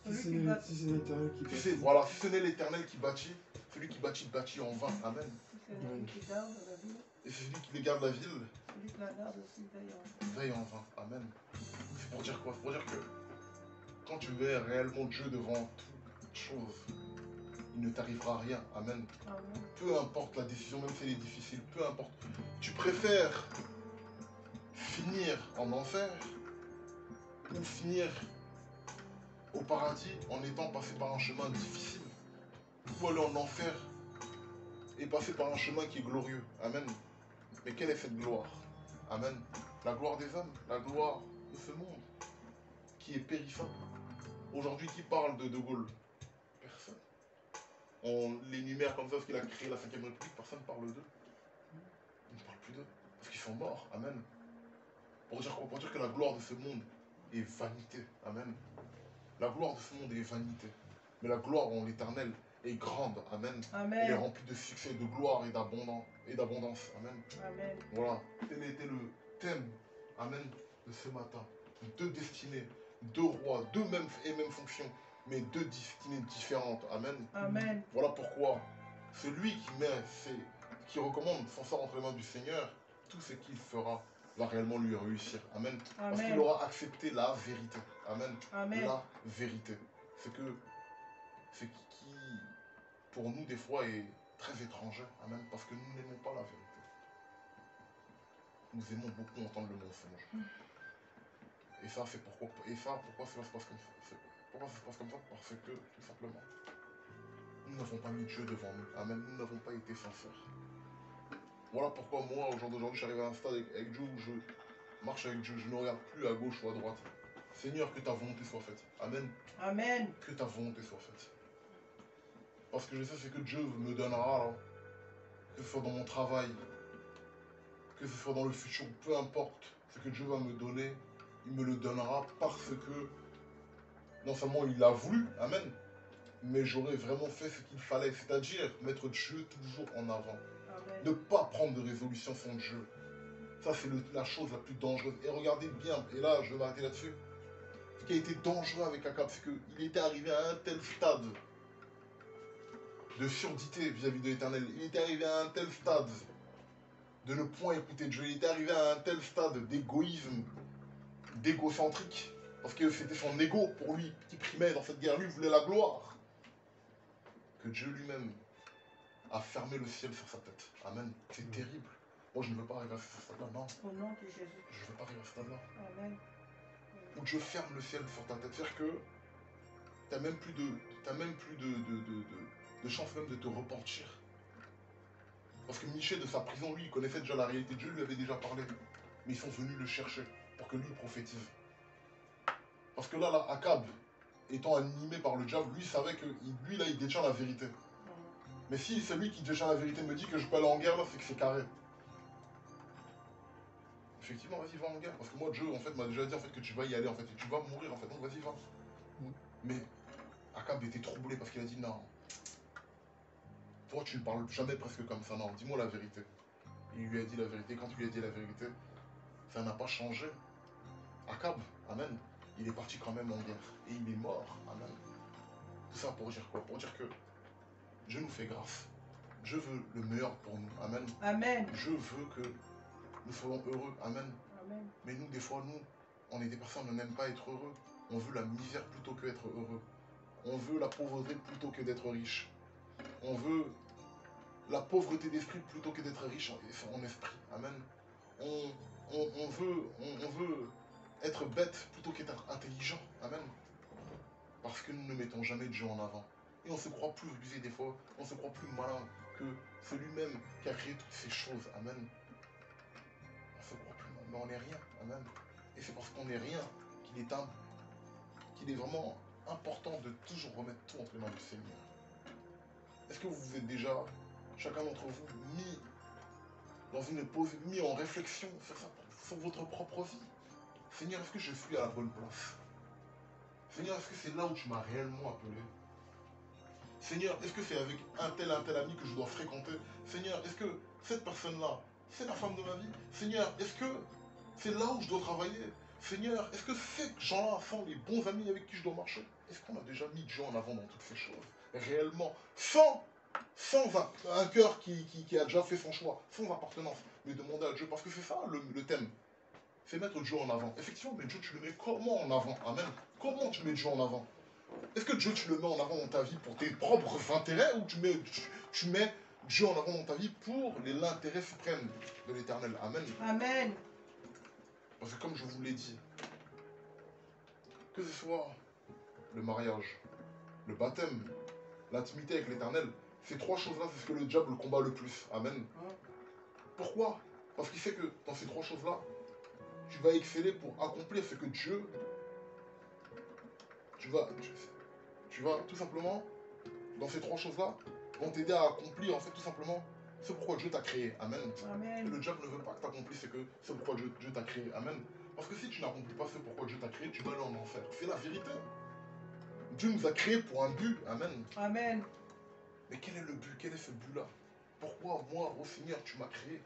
Si ce n'est l'Éternel qui bâtit. Voilà, si ce n'est l'Éternel qui bâtit, celui qui bâtit en vain. Amen. Celui qui garde la ville. Et celui qui garde la ville. Celui qui la garde aussi veille en vain. Amen. C'est pour dire quoi? C'est pour dire que quand tu mets réellement Dieu devant toute chose, il ne t'arrivera rien. Amen. Amen. Peu importe la décision, même si elle est difficile, peu importe. Tu préfères finir en enfer ou finir au paradis en étant passé par un chemin difficile, ou aller en enfer et passer par un chemin qui est glorieux. Amen. Mais quelle est cette gloire? Amen. La gloire des hommes, la gloire de ce monde qui est périssable. Aujourd'hui, qui parle de Gaulle? Personne. On l'énumère comme ça parce qu'il a créé la 5e République, personne ne parle d'eux. On ne parle plus d'eux parce qu'ils sont morts. Amen. Pour dire quoi? Pour dire que la gloire de ce monde est vanité. Amen. La gloire de ce monde est vanité. Mais la gloire en l'éternel est grande. Amen. Amen. Elle est remplie de succès, de gloire et d'abondance. Amen. Amen. Voilà. Tel était le thème. Amen. De ce matin. Deux destinées, deux rois, deux mêmes fonctions, mais deux destinées différentes. Amen. Amen. Voilà pourquoi celui qui recommande son sort entre les mains du Seigneur, tout ce qu'il fera va réellement lui réussir. Amen. Parce qu'il aura accepté la vérité. Amen. Amen. La vérité. C'est qui, pour nous, des fois, est très étranger. Amen. Parce que nous n'aimons pas la vérité. Nous aimons beaucoup entendre le mensonge. Et ça, c'est pourquoi cela se passe comme ça. Pourquoi ça se passe comme ça? Parce que, tout simplement, nous n'avons pas mis Dieu devant nous. Amen. Nous n'avons pas été sincères. Voilà pourquoi moi, au jour d'aujourd'hui, je suis arrivé à un stade avec Dieu où je marche avec Dieu. Je ne regarde plus à gauche ou à droite. Seigneur, que ta volonté soit faite. Amen. Amen. Que ta volonté soit faite. Parce que je sais c'est que Dieu me donnera, là, que ce soit dans mon travail, que ce soit dans le futur, peu importe ce que Dieu va me donner, il me le donnera parce que non seulement il l'a voulu, amen, mais j'aurais vraiment fait ce qu'il fallait, c'est-à-dire mettre Dieu toujours en avant. Amen. Ne pas prendre de résolution sans Dieu. Ça, c'est la chose la plus dangereuse. Et regardez bien, et là, je vais m'arrêter là-dessus. Ce qui a été dangereux avec Akab, c'est qu'il était arrivé à un tel stade de surdité vis-à-vis de l'Éternel. Il était arrivé à un tel stade de ne point écouter Dieu. Il était arrivé à un tel stade d'égoïsme, d'égocentrique, parce que c'était son ego pour lui qui primait dans cette guerre. Lui voulait la gloire. Que Dieu lui-même a fermé le ciel sur sa tête. Amen. C'est terrible. Moi, je ne veux pas arriver à ce stade-là, non. Au nom de Jésus. Je ne veux pas arriver à ce stade-là. Amen. Où Dieu ferme le ciel sur ta tête. C'est-à-dire que tu n'as même plus de chance même de te repentir. Parce que Michée, de sa prison, lui, il connaissait déjà la réalité. Dieu lui avait déjà parlé. Mais ils sont venus le chercher pour que lui prophétise. Parce que là, Akab, étant animé par le diable, lui savait que lui, là, il détient la vérité. Mais si c'est lui qui détient la vérité me dit que je peux aller en guerre, là, c'est que c'est carré. Effectivement, vas-y, va en guerre. Parce que moi, Dieu, en fait, m'a déjà dit en fait, que tu vas y aller, en fait, et tu vas mourir, en fait. Donc, vas-y, va. Mais Akab était troublé parce qu'il a dit, non. Toi, tu ne parles jamais presque comme ça, non. Dis-moi la vérité. Et il lui a dit la vérité. Quand il lui a dit la vérité, ça n'a pas changé. Akab, amen, il est parti quand même en guerre. Et il est mort, amen. Tout ça pour dire quoi? Pour dire que Dieu nous fait grâce. Dieu veut le meilleur pour nous, amen. Amen. Dieu veut que nous soyons heureux, amen. Amen. Mais nous, des fois, on est des personnes, on n'aime pas être heureux. On veut la misère plutôt que être heureux. On veut la pauvreté plutôt que d'être riche. On veut la pauvreté d'esprit plutôt que d'être riche en esprit. Amen. On veut être bête plutôt qu'être intelligent. Amen. Parce que nous ne mettons jamais Dieu en avant. Et on se croit plus abusé des fois. On se croit plus malin que celui-même qui a créé toutes ces choses. Amen. On se croit plus malin, mais on n'est rien. Amen. Et c'est parce qu'on n'est rien qu'il est vraiment important de toujours remettre tout entre les mains du Seigneur. Est-ce que vous vous êtes déjà, chacun d'entre vous, mis dans une pause, mis en réflexion sur votre propre vie? Seigneur, est-ce que je suis à la bonne place? Seigneur, est-ce que c'est là où tu m'as réellement appelé? Seigneur, est-ce que c'est avec un tel ami que je dois fréquenter? Seigneur, est-ce que cette personne-là, c'est la femme de ma vie? Seigneur, est-ce que c'est là où je dois travailler? Seigneur, est-ce que ces gens-là sont les bons amis avec qui je dois marcher? Est-ce qu'on a déjà mis Dieu en avant dans toutes ces choses? Réellement, sans un cœur qui a déjà fait son choix, sans appartenance, mais demander à Dieu, parce que c'est ça le thème. C'est mettre Dieu en avant. Effectivement, mais Dieu, tu le mets comment en avant? Amen. Comment tu mets Dieu en avant? Est-ce que Dieu, tu le mets en avant dans ta vie pour tes propres intérêts ou tu mets Dieu en avant dans ta vie pour l'intérêt suprême de l'Éternel? Amen. Amen. Parce que comme je vous l'ai dit, que ce soit le mariage, le baptême, l'intimité avec l'Éternel, ces trois choses-là, c'est ce que le diable combat le plus. Amen. Pourquoi? Parce qu'il sait que dans ces trois choses-là, tu vas exceller pour accomplir ce que Dieu... Tu vas tout simplement, dans ces trois choses-là, vont t'aider à accomplir en fait tout simplement ce pourquoi Dieu t'a créé. Amen. Amen. Et le diable ne veut pas que tu accomplisses ce pourquoi Dieu t'a créé. Amen. Parce que si tu n'accomplis pas ce pourquoi Dieu t'a créé, tu vas aller en enfer. C'est la vérité. Dieu nous a créés pour un but. Amen. Amen. Mais quel est le but? Quel est ce but-là? Pourquoi moi, oh Seigneur, tu m'as créé?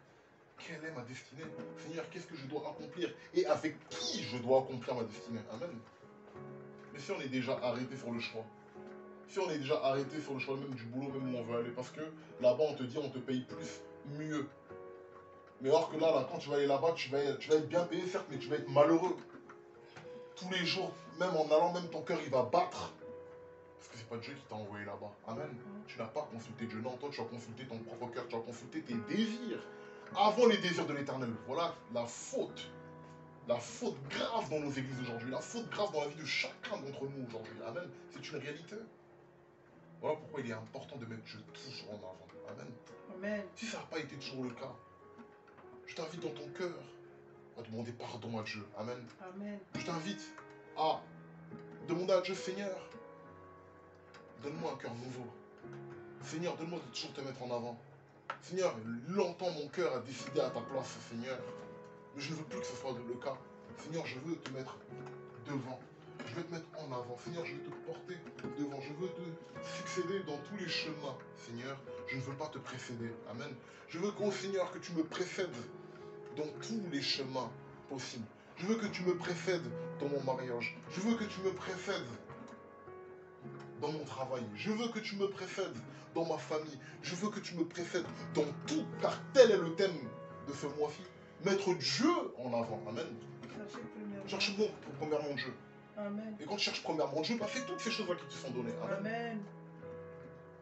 Quelle est ma destinée? Seigneur, qu'est-ce que je dois accomplir? Et avec qui je dois accomplir ma destinée? Amen. Mais si on est déjà arrêté sur le choix, si on est déjà arrêté sur le choix même du boulot, même où on veut aller, parce que là-bas on te dit on te paye plus, mieux. Mais or que là, quand tu vas aller là-bas, tu vas être bien payé, certes, mais tu vas être malheureux. Tous les jours, même en allant, même ton cœur il va battre. Parce que c'est pas Dieu qui t'a envoyé là-bas. Amen. Tu n'as pas consulté Dieu. Non, toi tu as consulté ton propre cœur, tu as consulté tes désirs. Avant les désirs de l'éternel. Voilà la faute. La faute grave dans nos églises aujourd'hui. La faute grave dans la vie de chacun d'entre nous aujourd'hui. Amen. C'est une réalité. Voilà pourquoi il est important de mettre Dieu toujours en avant. Amen. Amen. Si ça n'a pas été toujours le cas, je t'invite dans ton cœur à demander pardon à Dieu. Amen. Amen. Je t'invite à demander à Dieu, Seigneur, donne-moi un cœur nouveau. Seigneur, donne-moi de toujours te mettre en avant. Seigneur, longtemps mon cœur a décidé à ta place, Seigneur. Mais je ne veux plus que ce soit le cas. Seigneur, je veux te mettre devant. Je veux te mettre en avant. Seigneur, je veux te porter devant. Je veux te succéder dans tous les chemins. Seigneur, je ne veux pas te précéder. Amen. Je veux, gros Seigneur, que tu me précèdes dans tous les chemins possibles. Je veux que tu me précèdes dans mon mariage. Je veux que tu me précèdes dans mon travail. Je veux que tu me précèdes dans ma famille. Je veux que tu me précèdes dans tout, car tel est le thème de ce mois-ci. Mettre Dieu en avant. Amen. Cherche premièrement Dieu. Amen. Et quand tu cherches premièrement Dieu, bah, fais toutes ces choses-là qui te sont données. Amen. Amen.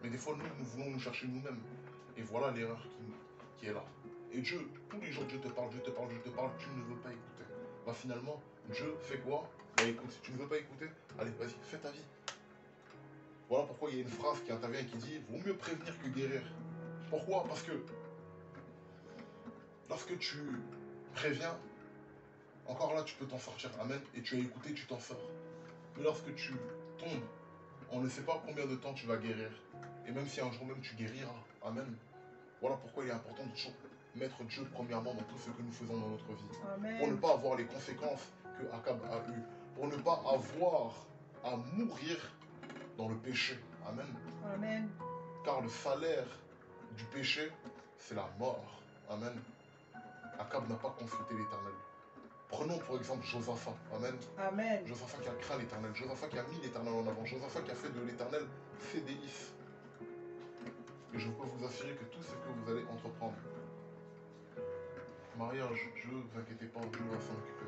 Mais des fois, nous voulons nous chercher nous-mêmes. Et voilà l'erreur qui est là. Et Dieu, tous les jours, Dieu te parle, Dieu te parle, Dieu te parle, tu ne veux pas écouter. Bah finalement, Dieu fait quoi? Bah écoute, si tu ne veux pas écouter, allez, vas-y, fais ta vie. Voilà pourquoi il y a une phrase qui intervient et qui dit « Vaut mieux prévenir que guérir ». Pourquoi? Parce que lorsque tu préviens, encore là, tu peux t'en sortir. Amen. Et tu as écouté, tu t'en sors. Mais lorsque tu tombes, on ne sait pas combien de temps tu vas guérir. Et même si un jour même tu guériras. Amen. Voilà pourquoi il est important de toujours mettre Dieu premièrement dans tout ce que nous faisons dans notre vie. Amen. Pour ne pas avoir les conséquences que Akab a eues. Pour ne pas avoir à mourir dans le péché. Amen. Amen. Car le salaire du péché, c'est la mort. Amen. Akab n'a pas consulté l'Éternel. Prenons pour exemple Josaphat. Amen. Amen. Josaphat qui a craint l'Éternel. Josaphat qui a mis l'Éternel en avant. Josaphat qui a fait de l'Éternel ses délices. Et je peux vous assurer que tout ce que vous allez entreprendre, mariage, Dieu, ne vous inquiétez pas, Dieu va s'en occuper.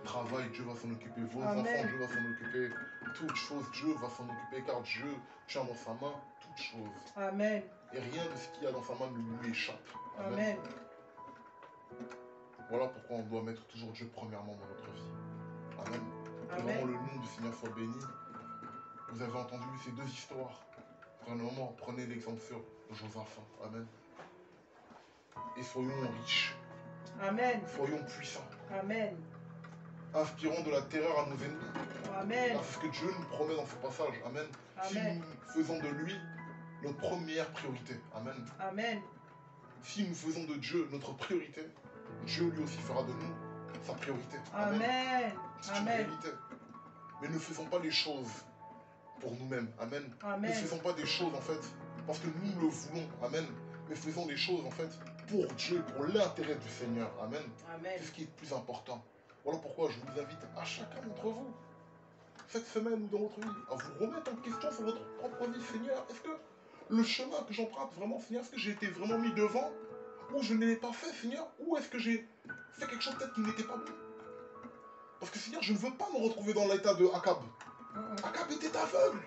Travail, Dieu va s'en occuper. Vos Amen. enfants, Dieu va s'en occuper. Toutes choses, Dieu va s'en occuper car Dieu tient dans sa main toutes choses. Amen. Et rien de ce qu'il y a dans sa main ne lui échappe. Amen. Amen. Voilà pourquoi on doit mettre toujours Dieu premièrement dans notre vie. Amen. Que Amen. vraiment le nom du Seigneur soit béni. Vous avez entendu ces deux histoires. Vraiment, prenez l'exemple sur Josaphat. Amen. Et soyons riches. Amen. Soyons puissants. Amen. Inspirons de la terreur à nos ennemis. Amen. C'est ce que Dieu nous promet dans ce passage. Amen. Si Amen. nous faisons de lui notre première priorité. Amen. Amen. Si nous faisons de Dieu notre priorité, Dieu lui aussi fera de nous sa priorité. Amen. C'est une Amen. réalité. Mais ne faisons pas les choses pour nous-mêmes. Amen. Amen. Ne faisons pas des choses en fait parce que nous le voulons. Amen. Mais faisons les choses en fait pour Dieu, pour l'intérêt du Seigneur. Amen. Amen. C'est ce qui est le plus important. Voilà pourquoi je vous invite à chacun d'entre vous, cette semaine ou dans votre vie, à vous remettre en question sur votre propre vie. Seigneur, est-ce que le chemin que j'emprunte vraiment, Seigneur, est-ce que j'ai été vraiment mis devant ou je ne l'ai pas fait, Seigneur, ou est-ce que j'ai fait quelque chose peut-être qui n'était pas bon? Parce que, Seigneur, je ne veux pas me retrouver dans l'état de Akab. Akab était aveugle.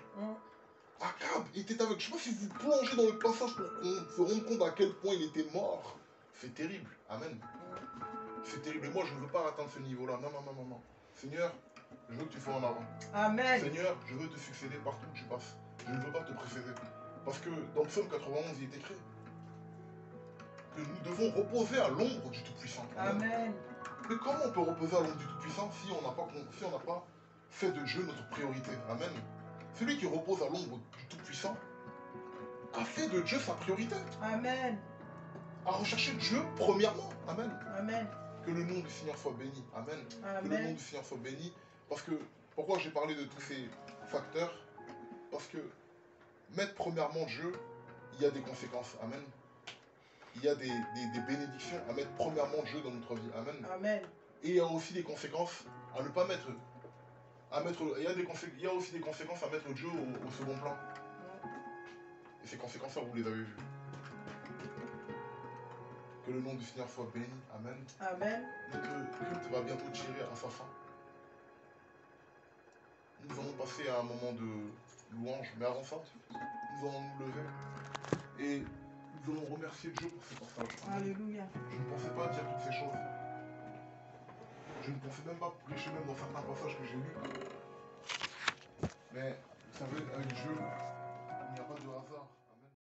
Akab était aveugle. Je ne sais pas si vous plongez dans le passage pour qu'on se rende compte à quel point il était mort. C'est terrible. Amen. C'est terrible. Et moi, je ne veux pas atteindre ce niveau-là. Non, non, non, non, non. Seigneur, je veux que tu sois en avant. Amen. Seigneur, je veux te succéder partout où tu passes. Je ne veux pas te précéder. Parce que dans le Psaume 91, il est écrit que nous devons reposer à l'ombre du Tout-Puissant. Amen. Mais comment on peut reposer à l'ombre du Tout-Puissant si on n'a pas fait de Dieu notre priorité? Amen. Celui qui repose à l'ombre du Tout-Puissant a fait de Dieu sa priorité. Amen. A recherché Dieu premièrement. Amen. Amen. Que le nom du Seigneur soit béni. Amen. Amen. Que le nom du Seigneur soit béni. Parce que, pourquoi j'ai parlé de tous ces facteurs? Parce que mettre premièrement Dieu, il y a des conséquences. Amen. Il y a des bénédictions à mettre premièrement Dieu dans notre vie. Amen. Amen. Et il y a aussi des conséquences à ne pas mettre. Il y a aussi des conséquences à mettre Dieu au second plan. Et ces conséquences-là, vous les avez vues. Que le nom du Seigneur soit béni. Amen. Amen. Notre culte va bientôt tirer à sa fin. Nous allons passer à un moment de louange. Mais avant ça, nous allons nous lever. Et nous allons remercier Dieu pour ce passage. Alléluia. Je ne pensais pas dire toutes ces choses. Je ne pensais même pas prêcher même dans certains passages que j'ai lus. Mais vous savez, avec Dieu, il n'y a pas de hasard.